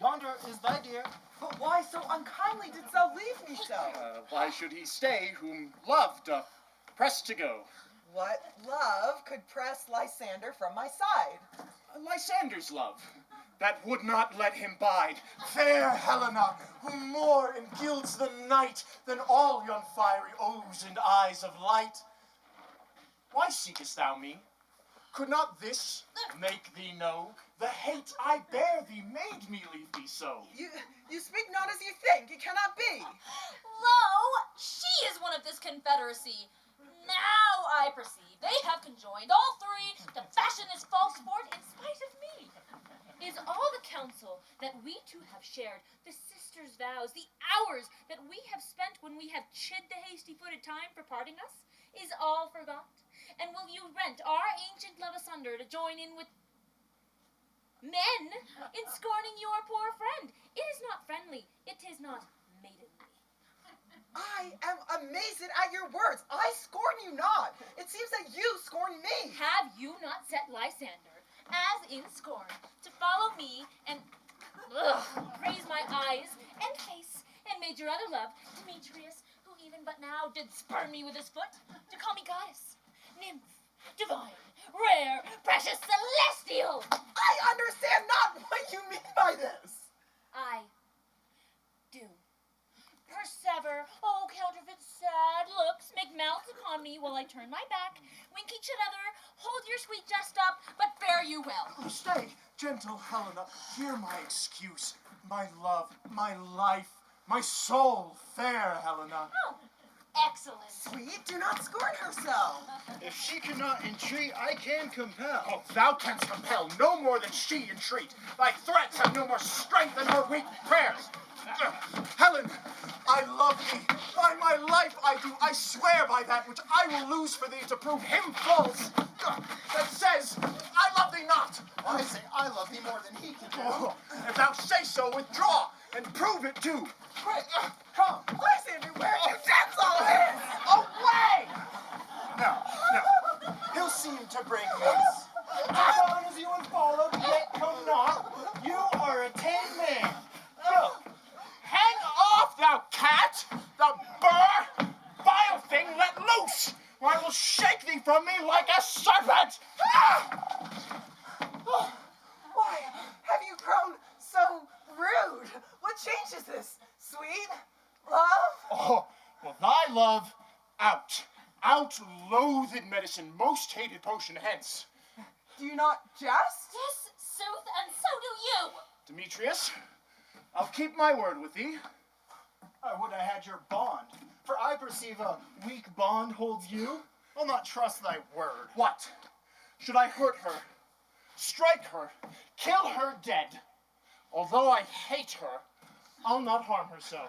Yonder is thy dear. But why so unkindly didst thou leave me so? Why should he stay whom love doth press to go? What love could press Lysander from my side? Lysander's love. that would not let him bide. Fair Helena, who more engilds the night than all yon fiery O's and eyes of light. Why seekest thou me? Could not this make thee know the hate I bear thee made me leave thee so? You speak not as you think. It cannot be. Lo, she is one of this confederacy. Now I perceive they have conjoined all three to fashion this false sport in spite of me. Is all the counsel that we two have shared, the sisters' vows, the hours that we have spent when we have chid the hasty-footed time for parting us, is all forgot? And will you rent our ancient love asunder to join in with men in scorning your poor friend? It is not friendly, it is not maidenly. I am amazed at your words. I scorn you not. It seems that you scorn me. Have you not set Lysander, as in scorn, to follow me and praise my eyes and face, and made your other love, Demetrius, who even but now did spurn me with his foot, to call me goddess, nymph, divine, rare, precious, celestial? I understand not what you mean by this. I do. Persever, oh, counterfeit sad looks, make mouths upon me while I turn my back, wink each another, hold your sweet jest up, but fare you well. Stay, gentle Helena, hear my excuse, my love, my life, my soul, fair Helena. Oh, excellent. Sweet, do not scorn her so. If she cannot entreat, I can compel. Oh, thou canst compel no more than she entreat. Thy threats have no more strength than her weak prayers. Helen, I love thee. By my life I do. I swear by that which I will lose for thee to prove him false. That says, I love thee not. I say I love thee more than he can do. Oh, if thou say so, withdraw and prove it too. Quick, come. Lysander, where are you gentleness? Away! No. He'll seem to break loose. As long as you would follow, yet come not, you are a tame man. Go. Hang off, thou cat! Thou burr! Vile thing, let loose! Or I will shake thee from me like a serpent! Ah! Oh, why have you grown so rude? What change is this? Sweet? Love? Oh, well, thy love, out. Out, loathed medicine, most hated potion, hence. Do you not jest? Yes, sooth, and so do you. Demetrius, I'll keep my word with thee. I would I had your bond, for I perceive a weak bond holds you. I'll not trust thy word. What? Should I hurt her, strike her, kill her dead? Although I hate her, I'll not harm her so.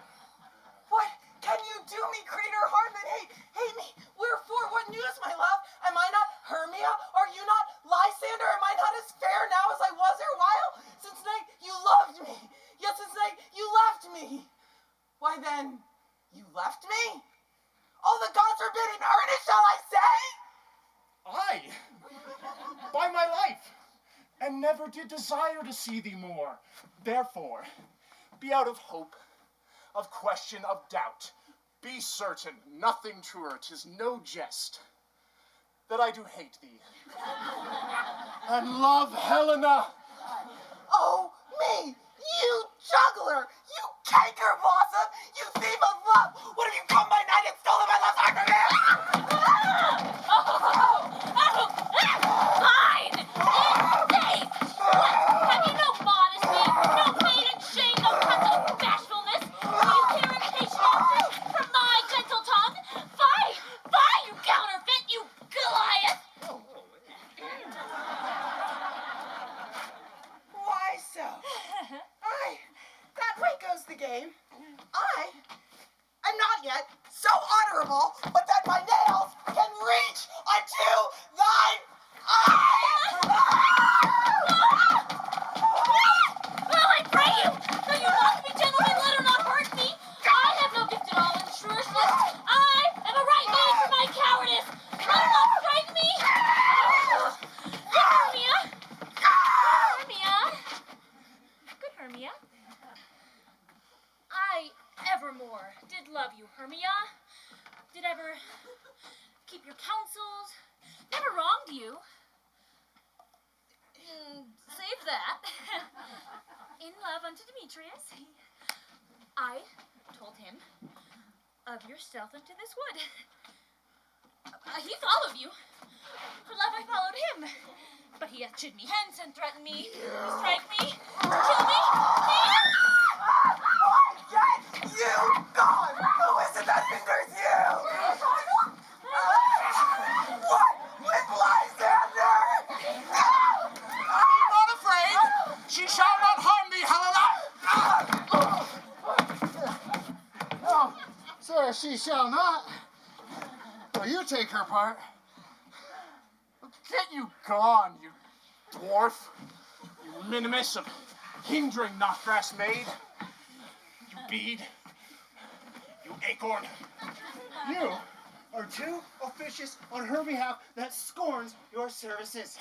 What can you do me greater harm than hate? Hate me? Wherefore? What news, my love? Am I not Hermia? Are you not Lysander? Am I not as fair now as I was erewhile? Since night you loved me. Yes, since night you left me. Why then, you left me? All the gods forbid in earnest, shall I say? Aye, by my life, and never did desire to see thee more. Therefore, be out of hope, of question, of doubt. Be certain, nothing truer, 'tis no jest, that I do hate thee. And love Helena. Oh, me, you juggler, you canker blossom, you thief of love. What have you come by night and stolen my love's heart from me? Fine! Insane! Have you no modesty, no maiden shame, no touch of bashfulness? Will you hear impatient answers from my gentle tongue? Fie, you counterfeit, you Goliath! Why so? That way goes the game. I am not yet so honorable, but that my nails can reach unto thine eyes. Oh, I pray you! Though you want to be gentlemen, let her not hurt me! I have no gift at all in shrewishness. I am a right man for my cowardice! Let her not strike me! Hermia! Hermia! Good Hermia. I evermore did love you, Hermia. Did ever keep your counsels. Never wronged you. Save that. In love unto Demetrius, I told him of yourself unto this wood. He followed you. For love I followed him. But he hath chid me hence and threatened me to strike me, to kill me. Yes, you, God! Who is it that hinders you? What with Lysander? Be not afraid. She shall not harm thee, Helena. No, sir, she shall not. Well, you take her part. Get you gone, you dwarf. You minimus of hindering Knockgrass maid. You bead. You acorn. You are too officious on her behalf that scorns your services.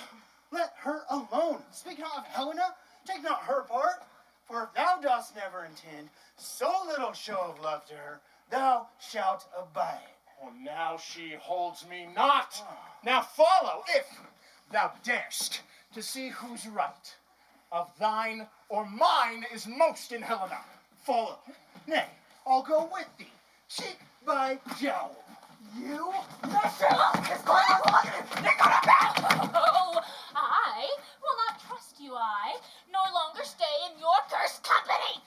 Let her alone. Speak not of Helena, take not her part. For if thou dost never intend so little show of love to her, thou shalt abide. Well, now she holds me not. Now follow, if thou darest, to see who's right. Of thine or mine is most in Helena. Follow. Nay, I'll go with thee, cheek by jowl. You? Oh, I will not trust you, I, nor longer stay in your cursed company.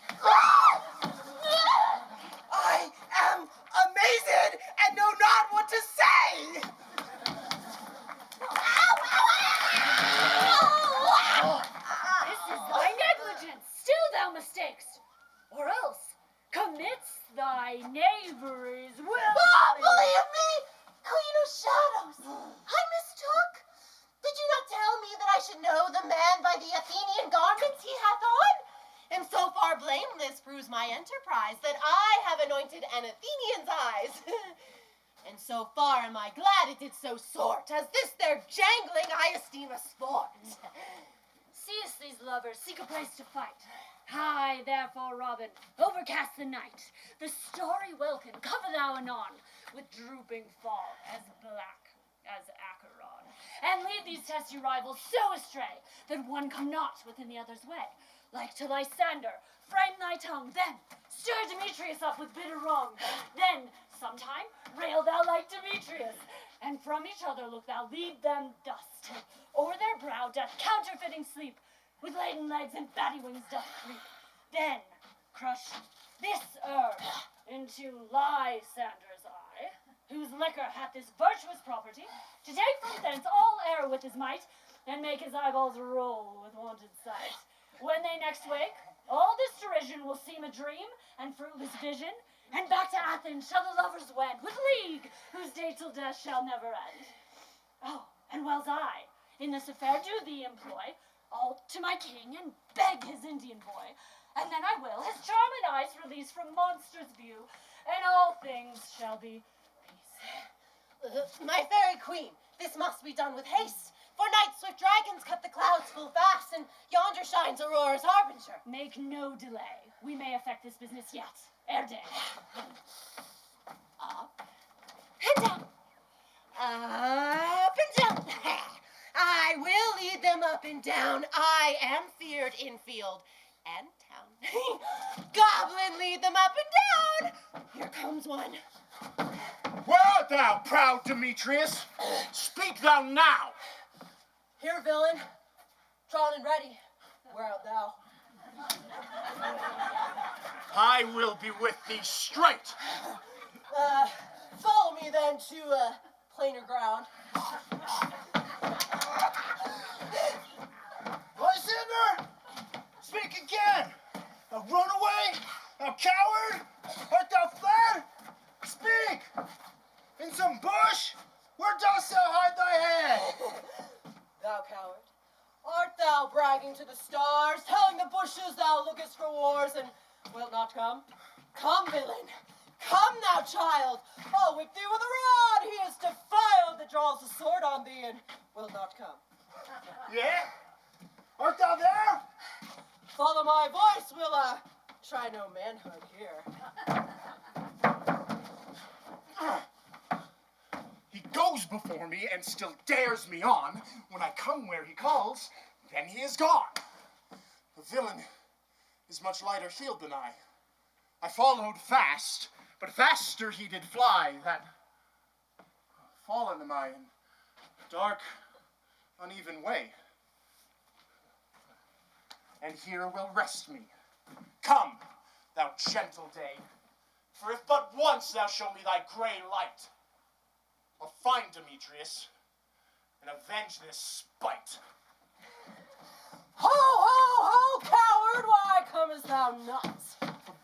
I am amazed and know not what to say. This is thy negligence, still thou mistakest, or else commits thy knaveries willfully. Believe me, Queen of Shadows, I mistook. Did you not tell me that I should know the man by the Athenian garments he hath on? And so far blameless proves my enterprise that I have anointed an Athenian's eyes. And so far am I glad it did so sort, as this their jangling I esteem a sport. Seest these lovers seek a place to fight. High, therefore, Robin, overcast the night. The starry welkin cover thou anon, with drooping fog as black as Acheron. And lead these testy rivals so astray, that one come not within the other's way. Like to Lysander, frame thy tongue, then stir Demetrius up with bitter wrong. Then, sometime, rail thou like Demetrius, and from each other look thou lead them dust. O'er their brow doth counterfeiting sleep, with laden legs and fatty wings doth creep. Then crush this herb into Lysander's eye, whose liquor hath this virtuous property, to take from thence all air with his might, and make his eyeballs roll with wonted sight. When they next wake, all this derision will seem a dream and fruitless vision, and back to Athens shall the lovers wed, with league whose day till death shall never end. Oh, and whiles I in this affair do thee employ, I'll to my king and beg his Indian boy, and then I will his charming eyes release from monsters' view, and all things shall be peace. My fairy queen, this must be done with haste. For night swift dragons cut the clouds full fast, and yonder shines Aurora's harbinger. Make no delay. We may effect this business yet, ere day. Up and down. Up and down. I will lead them up and down. I am feared in field and town. Goblin, lead them up and down. Here comes one. Where art thou, proud Demetrius? Speak thou now. Here, villain, drawn and ready. Where art thou? I will be with thee straight. Follow me then to plainer ground. Lysander! Speak again! A runaway? A coward? Art thou fled? Speak! In some bush? Where dost thou hide thy head? Thou coward, art thou bragging to the stars, telling the bushes thou lookest for wars, and wilt not come? Come, villain, come, thou child. I'll whip thee with a rod. He is defiled that draws the sword on thee, and wilt not come. Yeah? Art thou there? Follow my voice, we'll try no manhood here. He goes before me and still dares me on. When I come where he calls, Then he is gone. The villain is much lighter heeled than I. I followed fast, but faster he did fly. That fallen am I in dark, uneven way. And here will rest me. Come, thou gentle day, for if but once thou show me thy grey light, I'll find Demetrius and avenge this spite. Ho, ho, ho, coward, why comest thou not?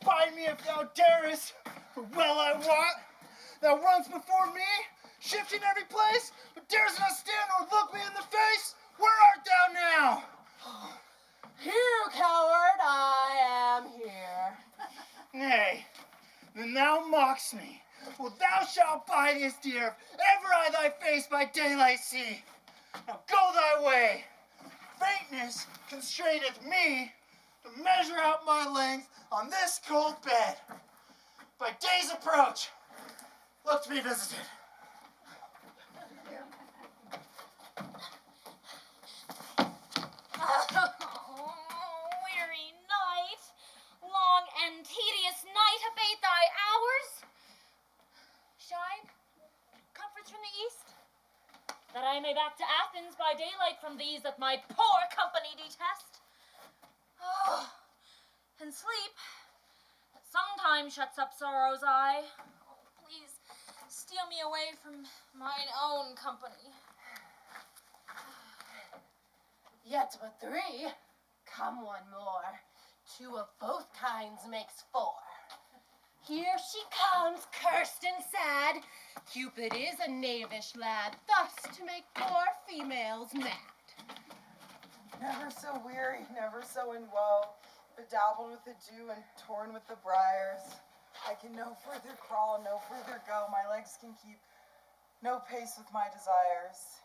Abide me if thou darest, for well I wot, thou runs before me, shifting every place, but darest not stand or look me in the face. Where art thou now? Here, coward, I am here. Nay, then thou mockst me. Well, thou shalt bide this dear, if ever I thy face by daylight see. Now go thy way. Faintness constraineth me to measure out my length on this cold bed. By day's approach, look to be visited. Weary night, long and tedious night, abate thy hours. Shine, comforts from the east, that I may back to Athens by daylight from these that my poor company detest. Oh, and sleep, that sometimes shuts up sorrow's eye. Oh, please, steal me away from mine own company. Yet but three, come one more. Two of both kinds makes four. Here she comes, cursed and sad. Cupid is a knavish lad, thus to make poor females mad. Never so weary, never so in woe, bedabbled with the dew and torn with the briars. I can no further crawl, no further go. My legs can keep no pace with my desires.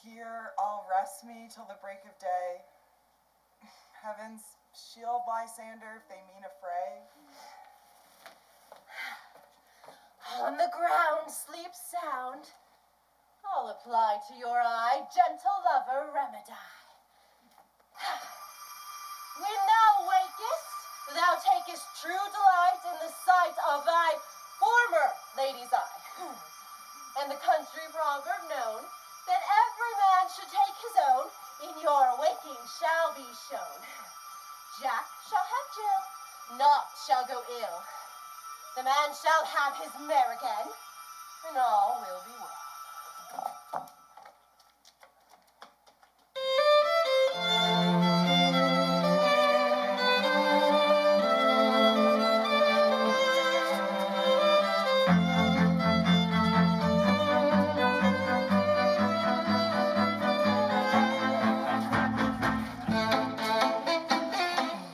Here I'll rest me till the break of day. Heavens, shield Lysander if they mean a fray. On the ground sleep sound. I'll apply to your eye gentle lover remedy. When thou wakest, thou takest true delight in the sight of thy former lady's eye. And the country proverb known, that every man should take his own, in your waking shall be shown. Jack shall have Jill, naught shall go ill. The man shall have his mare again, and all will be well.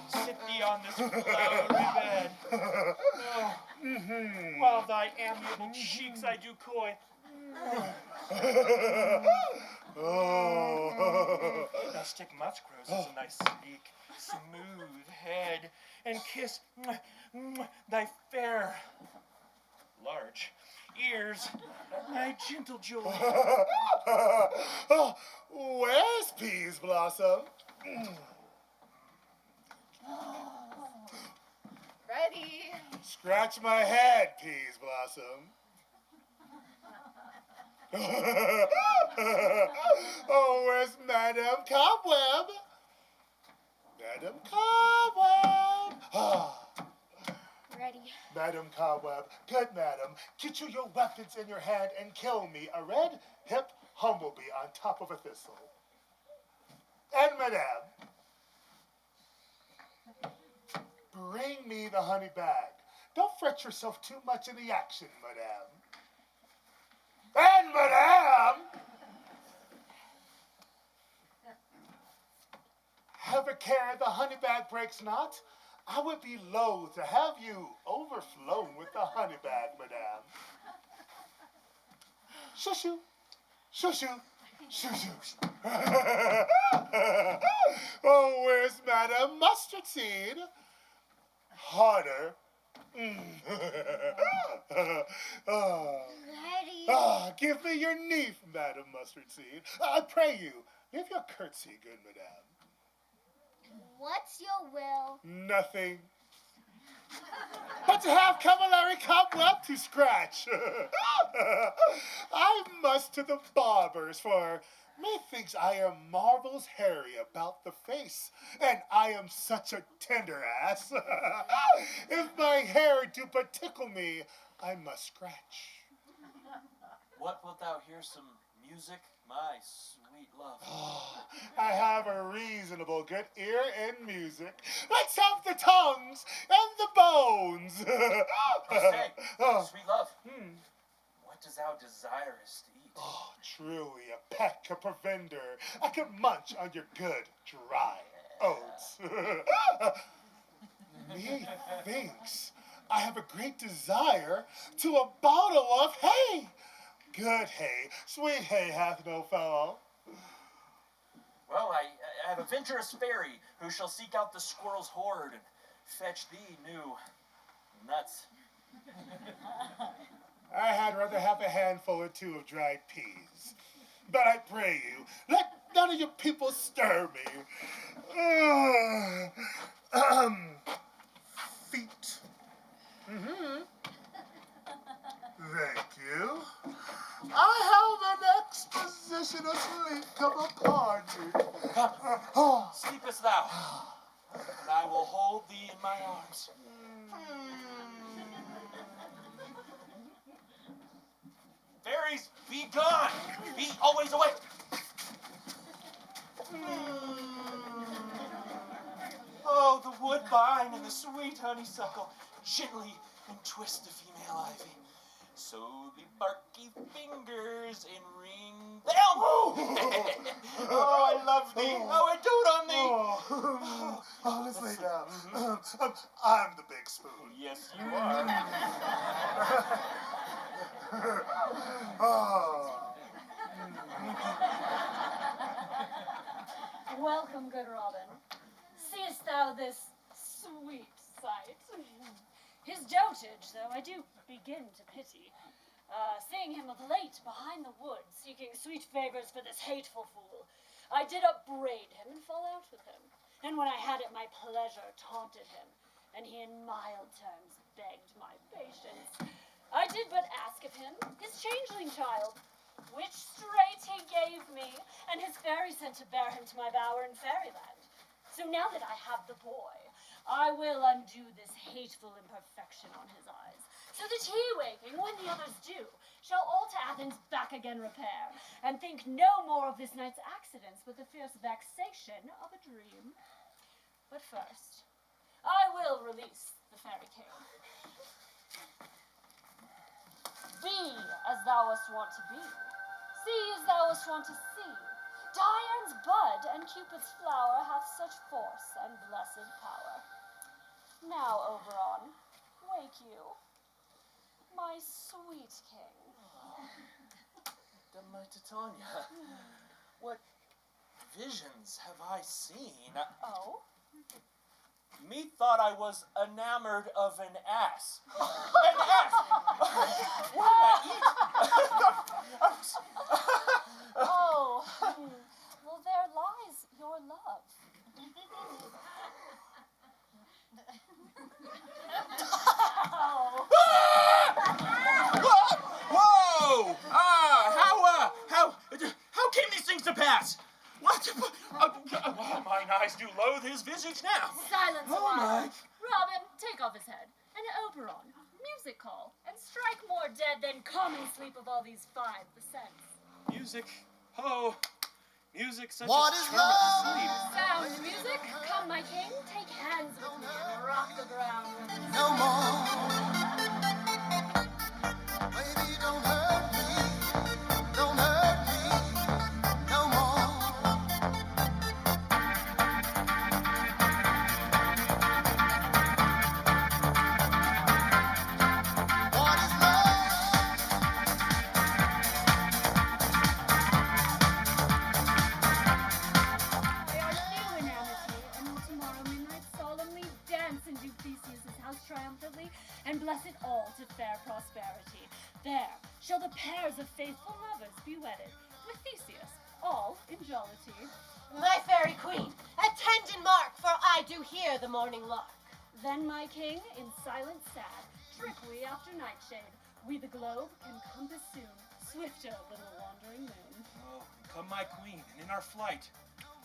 Sit thee on this flowery bed. While thy amiable cheeks I do coy. Rustic muscrows is a nice sleek, smooth head, and kiss thy fair, large ears, thy gentle joy. Where's Peas Blossom? Ready? Scratch my head, Peas Blossom. Oh, where's Madame Cobweb? Madame Cobweb. Ready. Madame Cobweb, good madam, get you your weapons in your hand and kill me a red, hip humblebee on top of a thistle. And madame, bring me the honey bag. Don't fret yourself too much in the action, madame. And madame, have a care the honey bag breaks not. I would be loath to have you overflown with the honey bag, madame. Shoo-shoo, shoo-shoo, shoo-shoo. Oh, where's Madame Mustard Seed? Harder. Oh. Ready. Ah, Give me your knee, Madam Mustard Seed. I pray you, give your curtsy, good madame. What's your will? Nothing. But to have Cavallari cobweb to scratch. I must to the barber's, for methinks I am marvels hairy about the face, and I am such a tender ass. If my hair do but tickle me, I must scratch. What wilt thou hear some music, my sweet love? I have a reasonable good ear in music. Let's have the tongues and the bones. Say, sweet love, what does thou desirest to eat? Oh, truly a peck of provender. I could munch on your good, dry oats. Methinks I have a great desire to a bottle of hay. Good hay, sweet hay hath no fellow. Well, I have a venturous fairy who shall seek out the squirrel's hoard and fetch thee new nuts. I had rather have a handful or two of dried peas. But I pray you, let none of your people stir me. Feet. Thank you. I have an exposition asleep come upon me. Sleepest thou, and I will hold thee in my arms. Fairies, be gone! Be always awake! Oh, the woodbine and the sweet honeysuckle gently entwist the female ivy. So the barky fingers enring the elm. Oh, I love thee. Oh, I dote on thee. Oh, let's lay down. I'm the big spoon. Yes, you are. Welcome, good Robin. Seest thou this sweet sight? His dotage, though, I do begin to pity. Seeing him of late behind the woods, seeking sweet favors for this hateful fool, I did upbraid him and fall out with him. And when I had it my pleasure, taunted him, and he in mild terms begged my patience. I did but ask of him his changeling child, which straight he gave me, and his fairy sent to bear him to my bower in fairyland. So now that I have the boy, I will undo this hateful imperfection on his eyes, so that he, waking, when the others do, shall all to Athens back again repair, and think no more of this night's accidents with the fierce vexation of a dream. But first, I will release the fairy king. Be as thou wast wont to be, see as thou wast wont to see. Dian's bud and Cupid's flower hath such force and blessed power. Now, Oberon, wake you, my sweet king. My Titania, what visions have I seen? Oh? Methought I was enamored of an ass. An ass! What did I eat? Oh, well, there lies your love. Oh. Whoa! How came these things to pass? What? Mine eyes do loathe his visage now. Silence a Oh, while. my. Robin, take off his head. And Oberon, music call, and strike more dead than common sleep of all these five the sense. Music, oh, music such What a is charming love? sleep. Sound music, come my king, take hands with me and rock the ground with us. No more. Baby, don't hurt me. Don't hurt me. No more. What is love? They are new in amity, and will tomorrow midnight solemnly dance and do triumphantly, and bless it all to fair prosperity. There shall the pairs of faithful lovers be wedded, with Theseus, all in jollity. My fairy queen, attend and mark, for I do hear the morning lark. Then, my king, in silence sad, trip we after nightshade. We the globe can compass soon, swifter than a wandering moon. Oh, come my queen, and in our flight,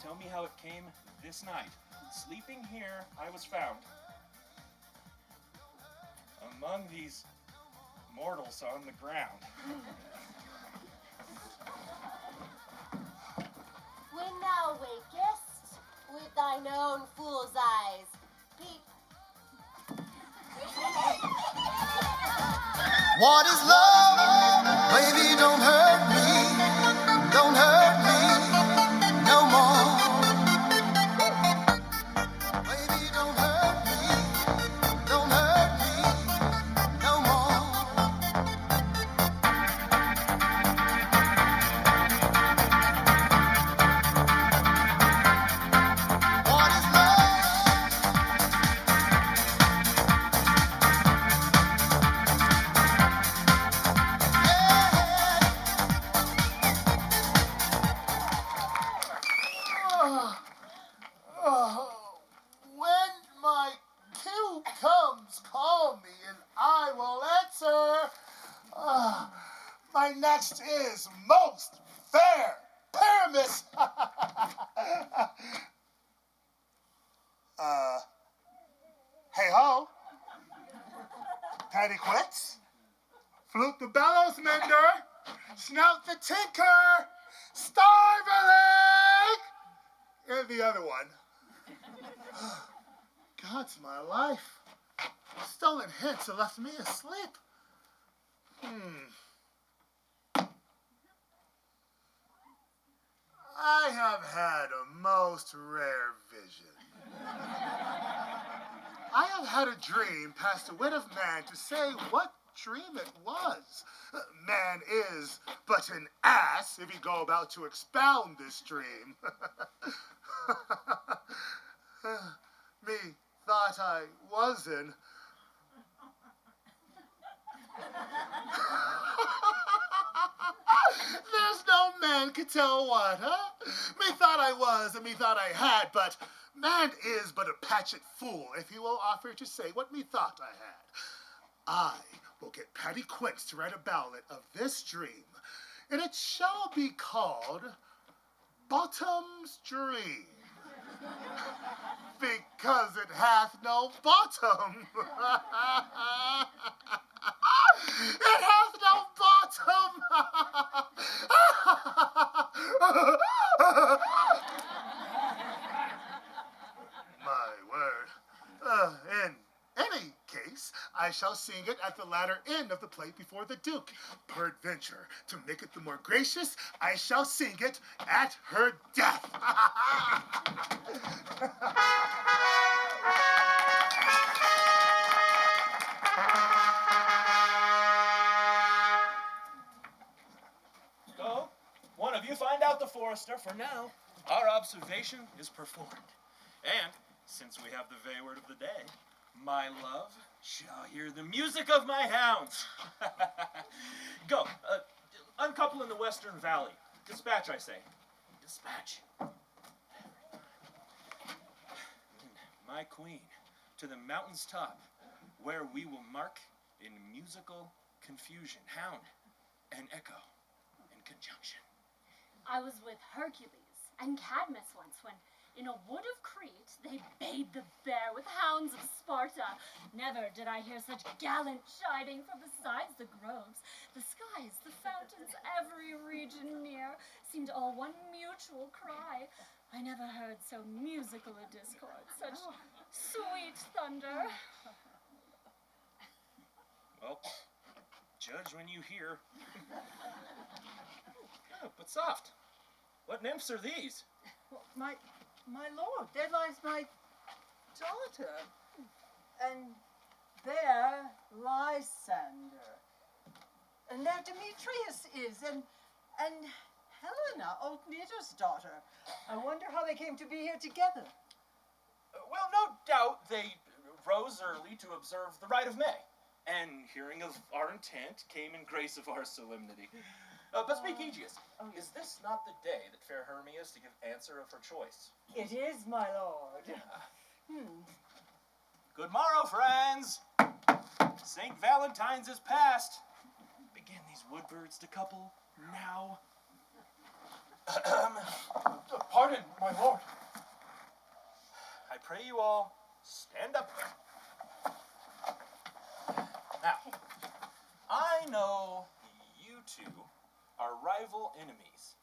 tell me how it came this night. Sleeping here, I was found among these mortals on the ground. When thou wakest, with thine own fool's eyes, peep. What is love? Baby, don't hurt me. Don't hurt me no more. Baby, don't hurt me. Don't hurt me no more. What is love? When my cue comes, call me and I will answer. My next is most fair, Paramus. Hey ho, Patty Quince, Flute the bellows mender, Snout the tinker, Starveling, and the other one. God's my life. Stolen hints have left me asleep. I have had a most rare vision. I have had a dream past the wit of man to say what dream it was. Man is but an ass if he go about to expound this dream. Me thought I was in. There's no man could tell what, huh? Me thought I was, and me thought I had, but man is but a patchet fool if he will offer to say what me thought I had. I will get Patty Quince to write a ballad of this dream, and it shall be called Bottom's Dream. Because it hath no bottom. It hath no bottom. My word. In any case, I shall sing it at the latter end of the play before the Duke. Peradventure, to make it the more gracious, I shall sing it at her death. So, one of you find out the forester. For now, our observation is performed. And, since we have the Vayward of the day, my love shall hear the music of my hounds. Go, uncouple in the western valley. Dispatch, I say. Dispatch. My queen, to the mountain's top, where we will mark in musical confusion, hound and echo in conjunction. I was with Hercules and Cadmus once when, in a wood of Crete, they bayed the bear with hounds of Sparta. Never did I hear such gallant chiding, for besides the groves, the skies, the fountains, every region near, seemed all one mutual cry. I never heard so musical a discord, such sweet thunder. Well, judge when you hear. Oh, but soft. What nymphs are these? Well, my lord, there lies my daughter. And there Lysander. And there Demetrius is, and Helena, old Nita's daughter. I wonder how they came to be here together. Well, no doubt they rose early to observe the rite of May, and hearing of our intent, came in grace of our solemnity. But speak, Egeus, is this not the day that fair Hermia is to give answer of her choice? It is, my lord. Good morrow, friends. St. Valentine's is past. Begin these woodbirds to couple now. Pardon, my lord. I pray you all stand up. Now, I know you two are rival enemies.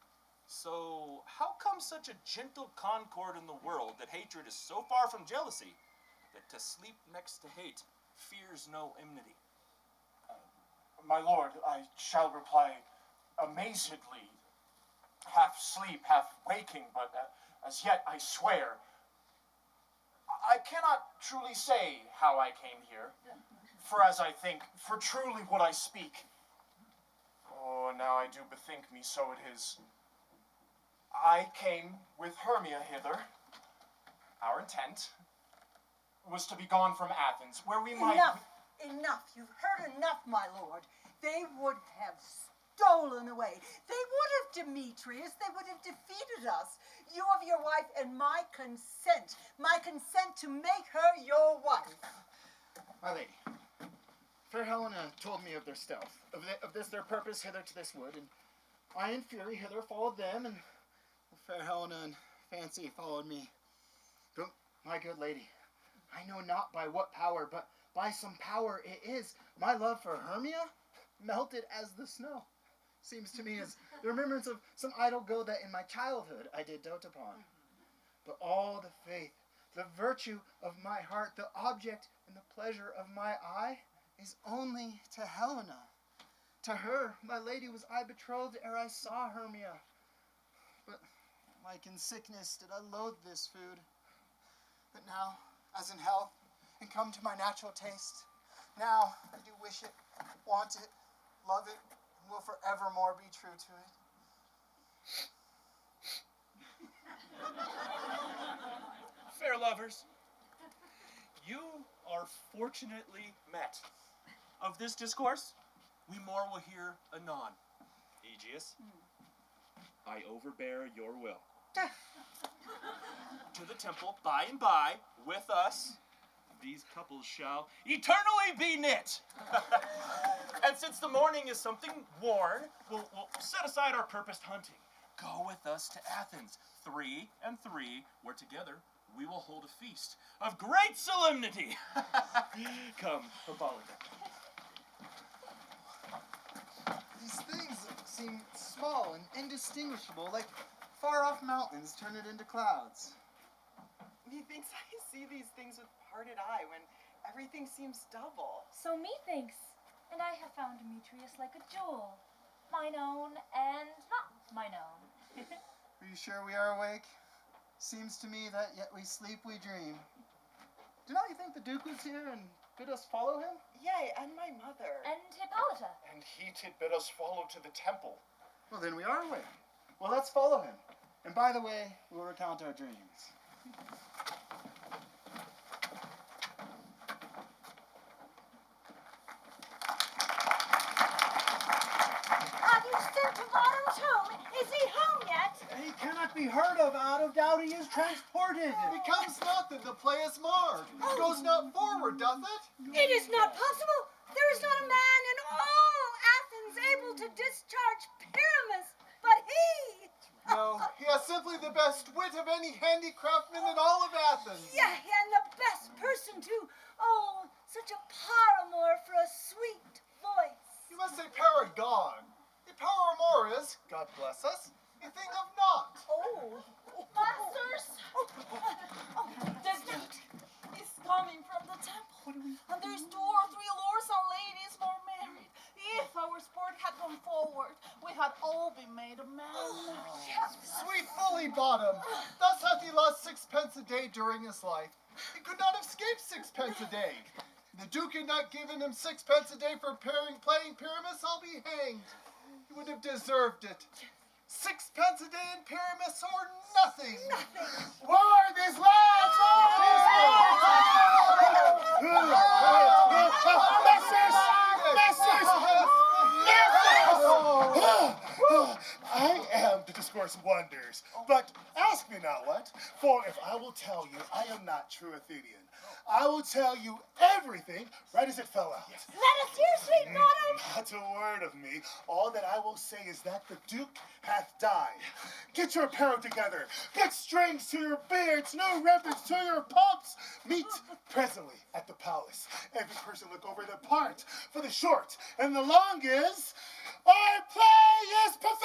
So how come such a gentle concord in the world that hatred is so far from jealousy that to sleep next to hate fears no enmity? My lord, I shall reply amazedly, half sleep, half waking, but as yet I swear, I cannot truly say how I came here, for as I think, for truly would I speak. Oh, now I do bethink me, so it is. I came with Hermia hither. Our intent was to be gone from Athens, where we might... Enough. You've heard enough, my lord. They would have stolen away. They would have, Demetrius. They would have defeated us. You of your wife and my consent. My consent to make her your wife. My lady, fair Helena told me of their stealth, of this their purpose hither to this wood, and I in fury hither followed them, and fair Helena in fancy followed me. But, my good lady, I know not by what power, but by some power it is. My love for Hermia melted as the snow. Seems to me as the remembrance of some idle go that in my childhood I did dote upon. But all the faith, the virtue of my heart, the object and the pleasure of my eye is only to Helena. To her, my lady, was I betrothed ere I saw Hermia. But like in sickness did I loathe this food. But now, as in health, and come to my natural taste, now I do wish it, want it, love it, and will forevermore be true to it. Fair lovers, you are fortunately met. Of this discourse, we more will hear anon. Egeus, I overbear your will. To the temple, by and by, with us, these couples shall eternally be knit. And since the morning is something worn, we'll set aside our purposed hunting. Go with us to Athens, 3 and 3, where together we will hold a feast of great solemnity. Come, Hippolyta. These things seem small and indistinguishable, like far-off mountains turned into clouds. Methinks I see these things with parted eye when everything seems double. So methinks, and I have found Demetrius like a jewel, mine own and not mine own. Are you sure we are awake? Seems to me that yet we sleep, we dream. Do not you think the Duke was here and bid us follow him? Yea, and my mother. And Hippolyta. And he did bid us follow to the temple. Well, then we are awake. Well, let's follow him. And by the way, we'll recount our dreams. Have you sent to Bottom's home? Is he home yet? He cannot be heard of out of doubt he is transported. It comes not that the play is marred. It goes not forward, doth it? It is not possible. There is not a man in all Athens able to discharge Pyramus, but he. No, he has simply the best wit of any handicraftsman in all of Athens. Yeah, and the best person too. Oh, such a paramour for a sweet voice. You must say paragon. A paramour is, God bless us, a thing of naught. Oh. Masters! The Duke is coming from the temple. And there's 2 or 3 lords and ladies more married. If our sport had gone forward, we had all been made a man. Sweet fully bottom, thus hath he lost 6 pence a day during his life. He could not escape 6 pence a day. The Duke had not given him 6 pence a day for playing Pyramus, I'll be hanged. He would have deserved it. Sixpence a day in Pyramus or nothing. War these lads! Messers! I am to discourse wonders, but ask me not what, for if I will tell you, I am not true Athenian. I will tell you everything right as it fell out. Let us hear, sweet madam. Not a word of me. All that I will say is that the Duke hath died. Get your apparel together. Get strings to your beards, new ribbons to your pumps. Meet presently at the palace. Every person look over the part, for the short and the long is, our play is performed!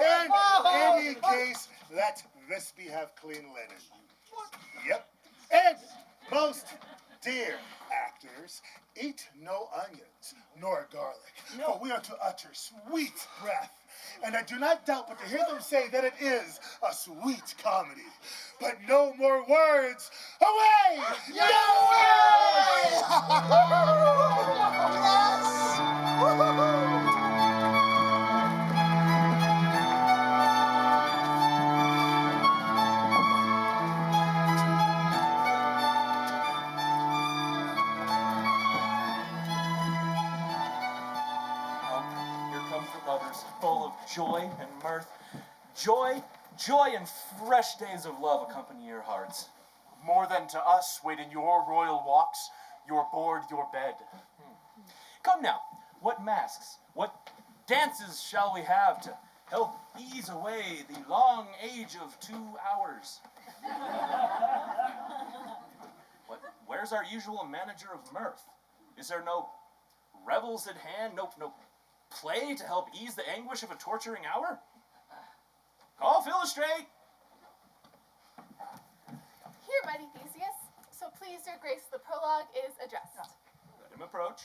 In any case, let Thisbee have clean linen. Yep. And most dear actors, eat no onions nor garlic, for we are to utter sweet breath. And I do not doubt but to hear them say that it is a sweet comedy. But no more words. Away! Full of joy and mirth. Joy and fresh days of love accompany your hearts. More than to us wait in your royal walks, your board, your bed. Come now, what masks, what dances shall we have to help ease away the long age of 2 hours? Where's our usual manager of mirth? Is there no revels at hand, no play to help ease the anguish of a torturing hour? Call Philostrate! Here, mighty Theseus. So please, your grace, the prologue is addressed. Let him approach.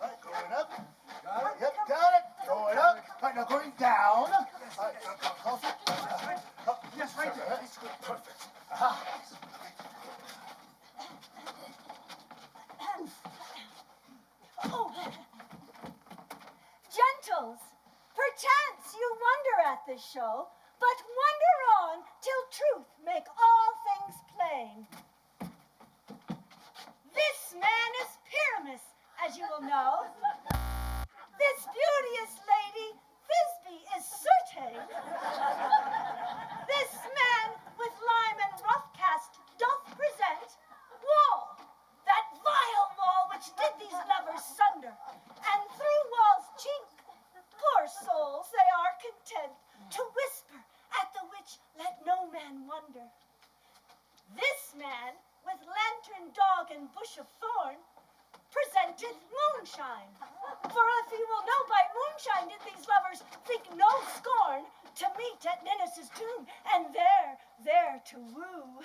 Right, going up. Got it. Yep, got it. Going up. Right, now going down. Yes, right there. Perfect. Aha. Oh. Gentles, perchance you wonder at this show, but wonder on till truth make all things plain. This man is Pyramus, as you will know. This beauteous lady, Thisbee, is certain. This man with lime and rough cast doth present wall, that vile wall which did these lovers sunder, and through wall's chink, poor souls, they are content to whisper, at the which let no man wonder. This man, with lantern, dog, and bush of thorn, presenteth moonshine. For if you will know by moonshine did these lovers think no scorn to meet at Ninus' tomb, and there to woo.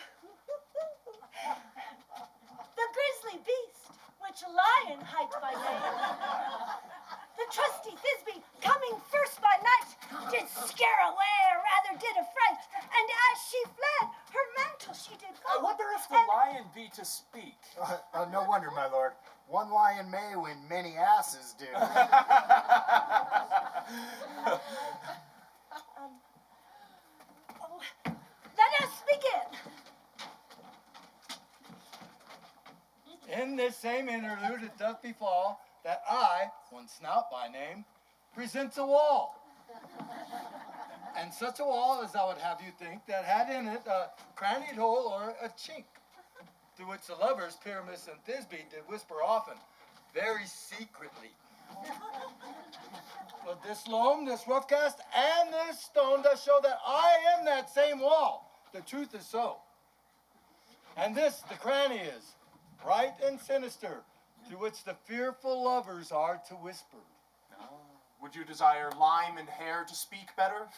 The grisly beast, which lion hight by name, the trusty Thisbee, coming first by night, did scare away, or rather did affright, and as she fled, her mantle she did I wonder if the lion be to speak. No wonder, my lord. One lion may when many asses do. Let us begin. In this same interlude it doth befall that I, one Snout by name, presents a wall. And such a wall as I would have you think that had in it a crannied hole or a chink, through which the lovers, Pyramus and Thisbee, did whisper often, very secretly. But this loam, this rough cast, and this stone does show that I am that same wall. The truth is so. And this, the cranny is, bright and sinister, through which the fearful lovers are to whisper. Would you desire lime and hair to speak better?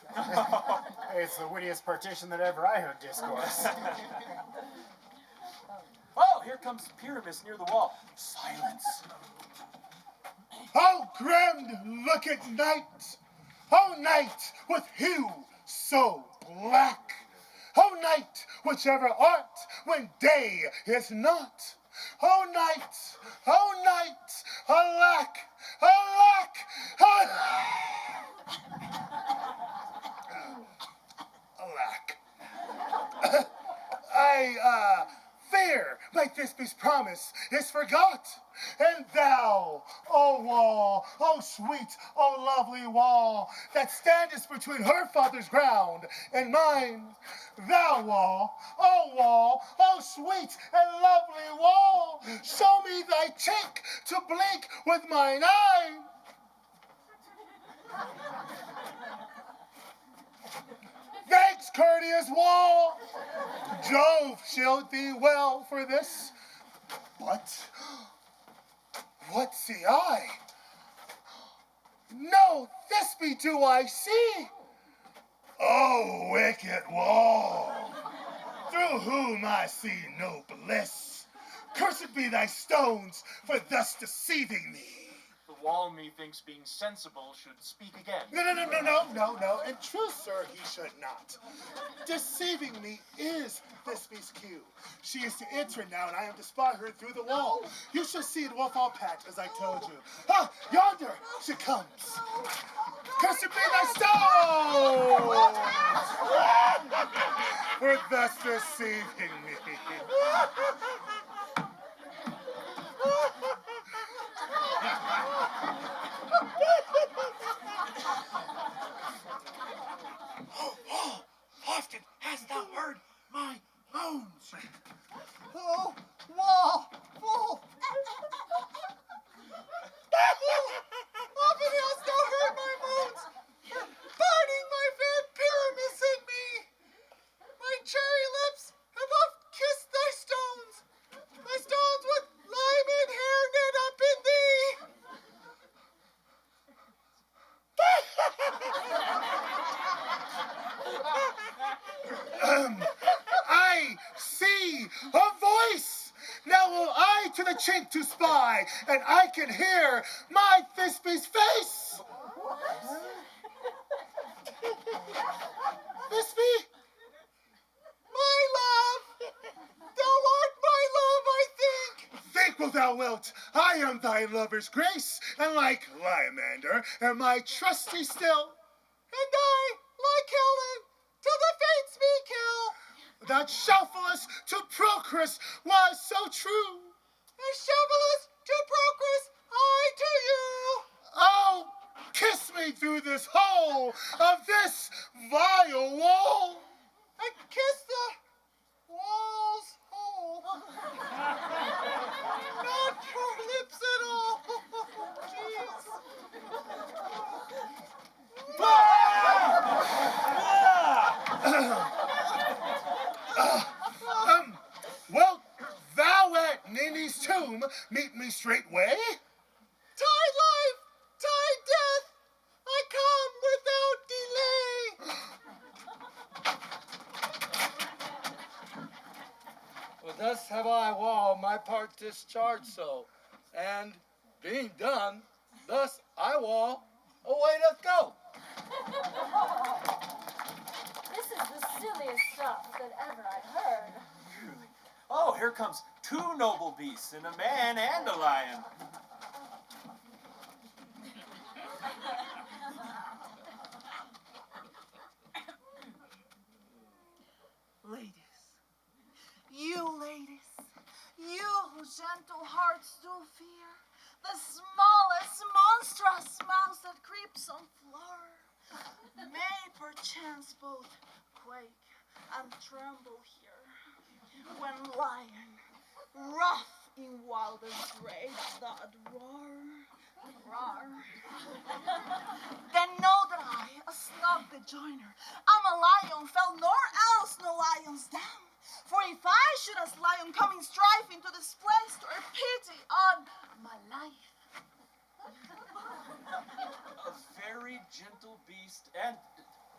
It's the wittiest partition that ever I heard discourse. Oh, here comes Pyramus near the wall. Silence. How grand look at night! How night with hue so black! How night whichever art when day is not! How night, Alack! Alack! Alack. I fear my Thisbee's promise is forgot. And thou, O wall, O sweet, O lovely wall, that standest between her father's ground and mine, thou wall, O sweet and lovely wall, show me thy chink to blink with mine eye. Thanks, courteous wall. Jove shield thee well for this. But what see I? No Thisbee do I see. Oh, wicked wall, through whom I see no bliss. Cursed be thy stones for thus deceiving me. The wall, methinks, being sensible, should speak again. No. In truth, sir, he should not. Deceiving me is Thisbee's cue. She is to enter now, and I am to spy her through the wall. You shall see it wolf all packed, as I told you. Ah, yonder she comes. Cursed be thy stones for thus deceiving me. Often hast thou heard my moans. Oh, wall, full. Often hast thou heard my moans, parting my fair pyramus in me. My cherry lips have oft kissed thy stones with lime and hair knit up in thee. I see a voice. Now will I to the chink to spy, and I can hear my Thisbee's face. Thisbee, my love, thou art my love, I think. Think what thou wilt. I am thy lover's grace, and like Lysander, am I trusty still. And I, like Helen, till the fates me kill. That Shelphilus to Procris was so true. And Shelphilus to Procris, I to you. Oh, kiss me through this hole of this vile wall. And kiss the wall's hole. Not your lips at all. Well, thou at Ninny's tomb meet me straightway. Tide life, tide death, I come without delay. Well, thus have I, wall, my part discharged so. And being done, thus I, wall, away doth go. This is the silliest stuff that ever I've heard. Oh, here comes two noble beasts, and a man and a lion. Ladies, you whose gentle hearts do fear the smallest monstrous mouse that creeps on floor, may perchance both quake and tremble here, when lion, rough in wildest rage, doth roar. Then know that I, a snug the joiner, am a lion fell, nor else no lion's down. For if I should as lion coming strife into this place, to have pity on my life. A very gentle beast and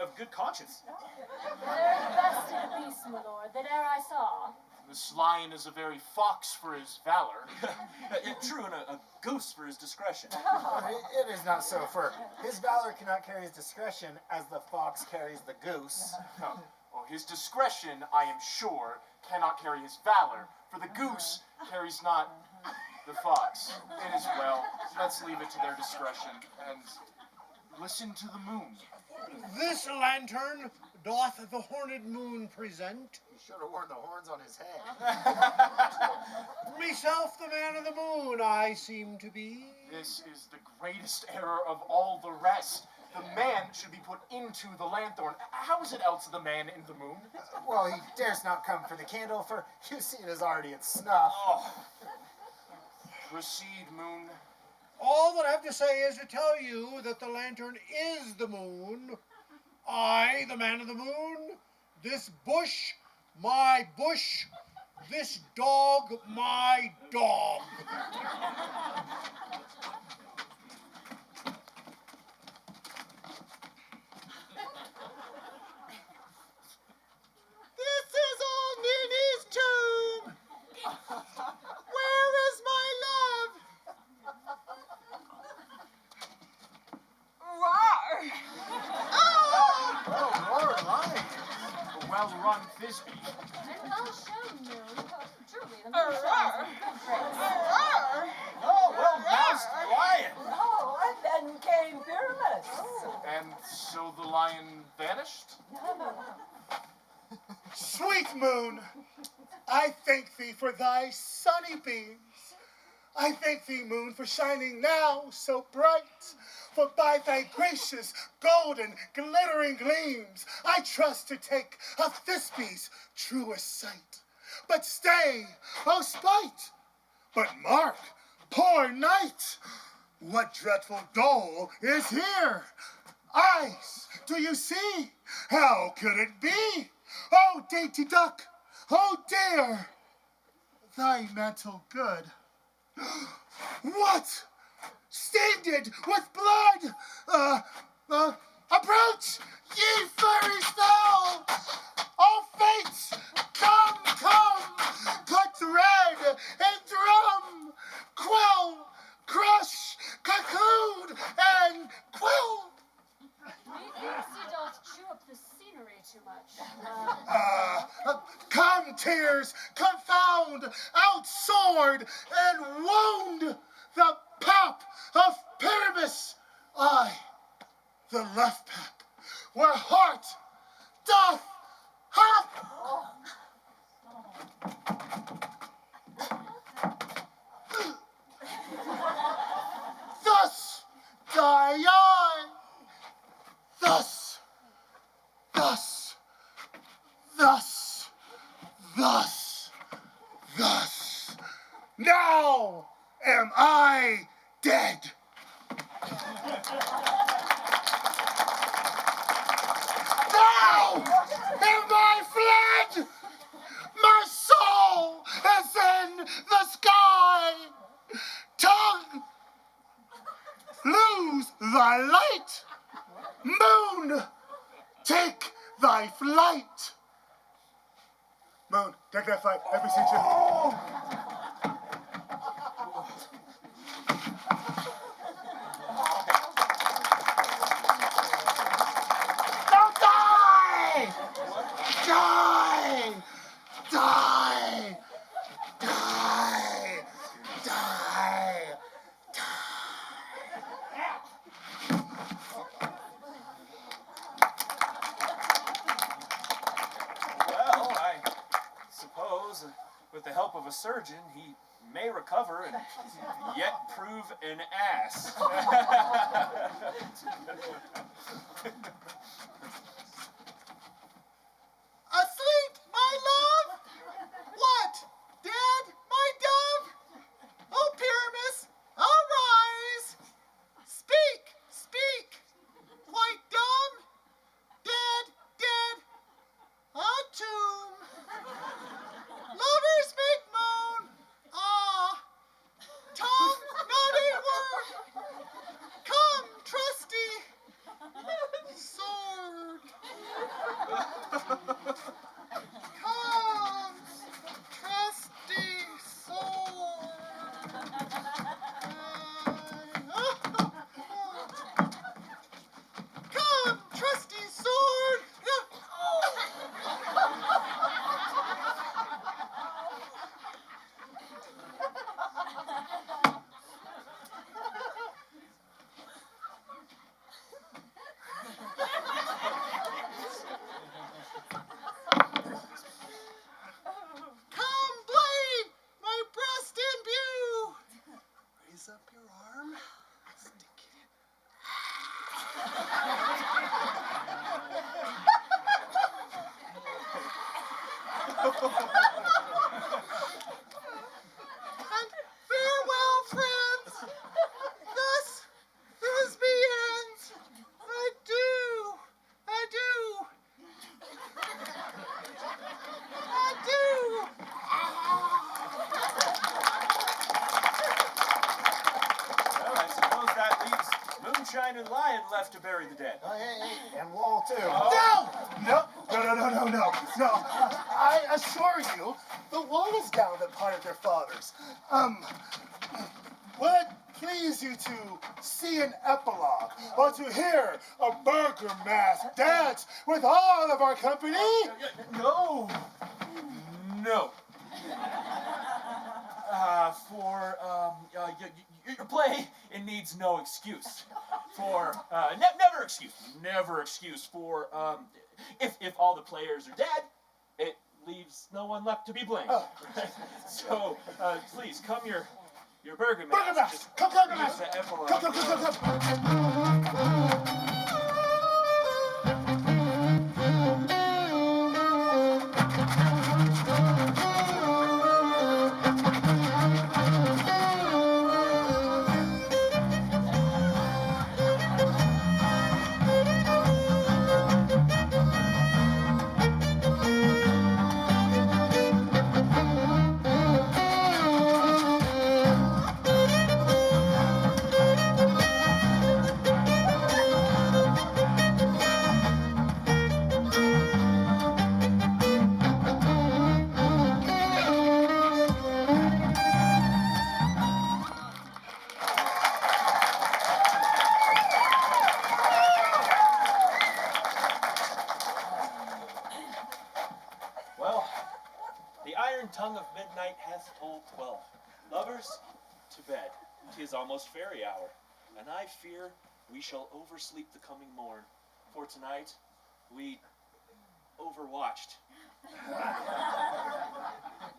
of good conscience. The very best of the beasts, my lord, that e'er I saw. This lion is a very fox for his valor. True, and a goose for his discretion. It is not so, for his valor cannot carry his discretion as the fox carries the goose. Well, his discretion, I am sure, cannot carry his valor, for the goose carries not the fox. It is well. Let's leave it to their discretion and listen to the moon. This lantern doth the horned moon present. He should have worn the horns on his head. Myself the man of the moon I seem to be. This is the greatest error of all the rest. The man should be put into the lanthorn. How is it else the man in the moon? Well, he dares not come for the candle, for you see it is already at snuff. Oh. Proceed, moon. All that I have to say is to tell you that the lantern is the moon. I, the man of the moon, this bush, my bush, this dog, my dog. This is old Nini's tomb. Where is my love? Roar! Oh, Lord, lying. A well-run Thisbee. And well shown, Moon. Truly, the moon shines in good grace. Oh, well masked lion. Oh, and then came Pyramus. And so the lion vanished? Sweet moon, I thank thee for thy sunny beams. I thank thee, moon, for shining now so bright. For by thy gracious, golden, glittering gleams, I trust to take of Thisbee's truest sight. But stay, oh spite! But mark, poor night! What dreadful dole is here? Eyes, do you see? How could it be? Oh, dainty duck, oh dear, thy mantle good. What? Stained it with blood! Approach, ye furries foul! All fates, come, cut thread and drum, quill, crush, cocoon, and quill. Methinks he doth chew up the scenery too much. Come, tears, confound, outsword, and wound the pap of Pyramus. I, the left pap, where heart doth hap. Thus die I. Thus. Now am I dead. Now am I fled. My soul is in the sky. Tongue, lose thy light. Moon, take thy flight. Moon, take that flight. Every single. Don't die! Die! Die! Die! Die! Well, I suppose with the help of a surgeon, he may recover and yet prove an ass. Asleep, my love? What? Dead, my dove? Oh, Pyramus, arise! Speak! Quite dumb? Dead, a tomb. Lovers make moan. Ah, tongue, not a word. Come, trusty. Sword. And farewell, friends. Thus, Thisbee ends. Adieu. Well, I suppose that leaves Moonshine and Lion left to bury the dead. And Wall, too. Oh. No. I assure you, the Wall is down that part of their fathers. Will it please you to see an epilogue or to hear a burger mass dance with all of our company? No. Your play, it needs no excuse. Never excuse for, if all the players are dead, it leaves no one left to be blamed. Oh. So, please, come your burger Burger mass. mass! Come, burger mass! The epilogue. Come. Tongue of midnight hath told 12. Lovers, to bed. 'Tis almost fairy hour, and I fear we shall oversleep the coming morn. For tonight we overwatched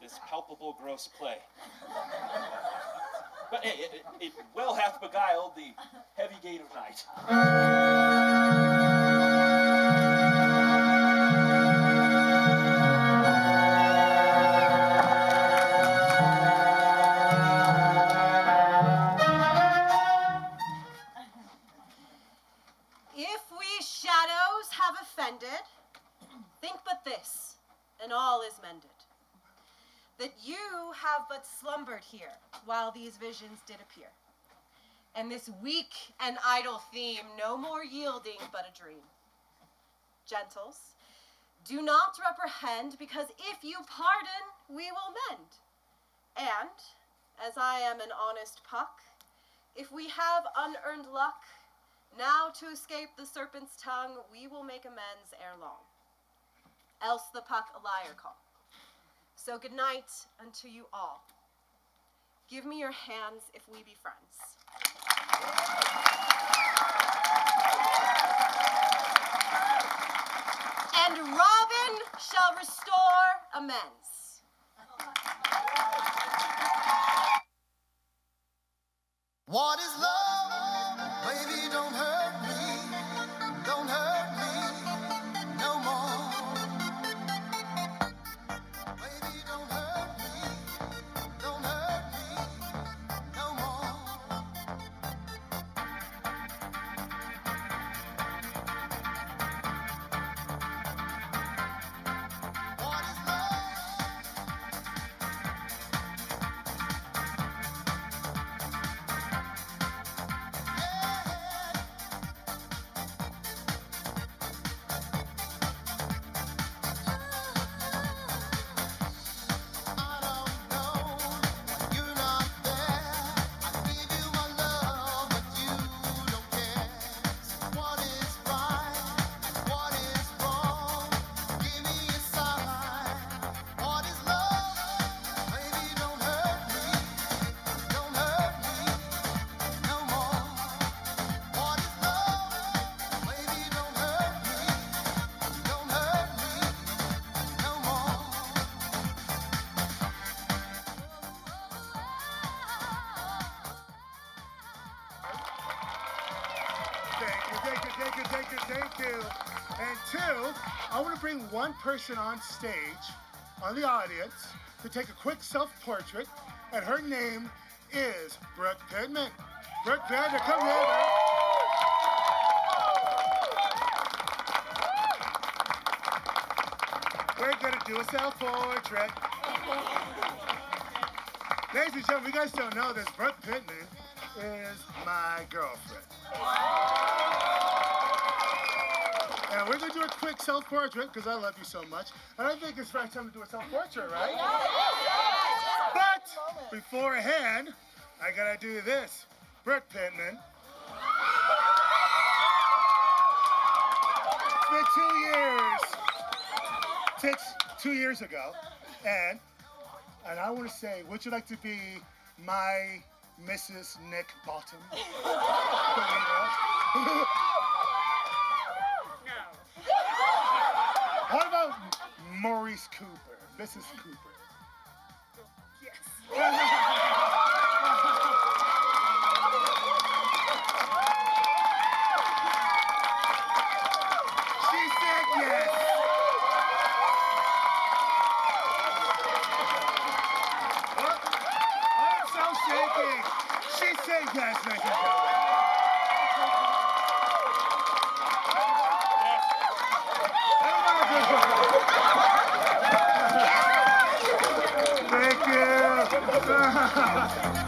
this palpable gross play. But it well hath beguiled the heavy gate of night. Think but this, and all is mended, that you have but slumbered here while these visions did appear, and this weak and idle theme no more yielding but a dream. Gentles, do not reprehend, because if you pardon, we will mend. And, as I am an honest puck, if we have unearned luck, now to escape the serpent's tongue, we will make amends ere long. Else the puck a liar call. So good night unto you all. Give me your hands if we be friends. And Robin shall restore amends. What is love? Baby, don't hurt me. Don't hurt me no more. Baby, don't hurt me. Don't hurt me no more. What is love? Thank you. And two, I want to bring one person on stage on the audience to take a quick self-portrait, and her name is Brooke Pittman. Brooke Pittman, come here. We're gonna do a self-portrait. Ladies and gentlemen, you guys don't know this, Brooke Pittman is my girlfriend. And we're gonna do a quick self-portrait because I love you so much. And I think it's right time to do a self-portrait, right? But beforehand, I gotta do this. Brooke Pittman. It's been 2 years since 2 years ago, and I want to say, would you like to be my Mrs. Nick Bottom? What about Maurice Cooper, Mrs. Cooper? Yes. She said yes. I'm so shaking. She said yes, ladies and gentlemen. Thank you.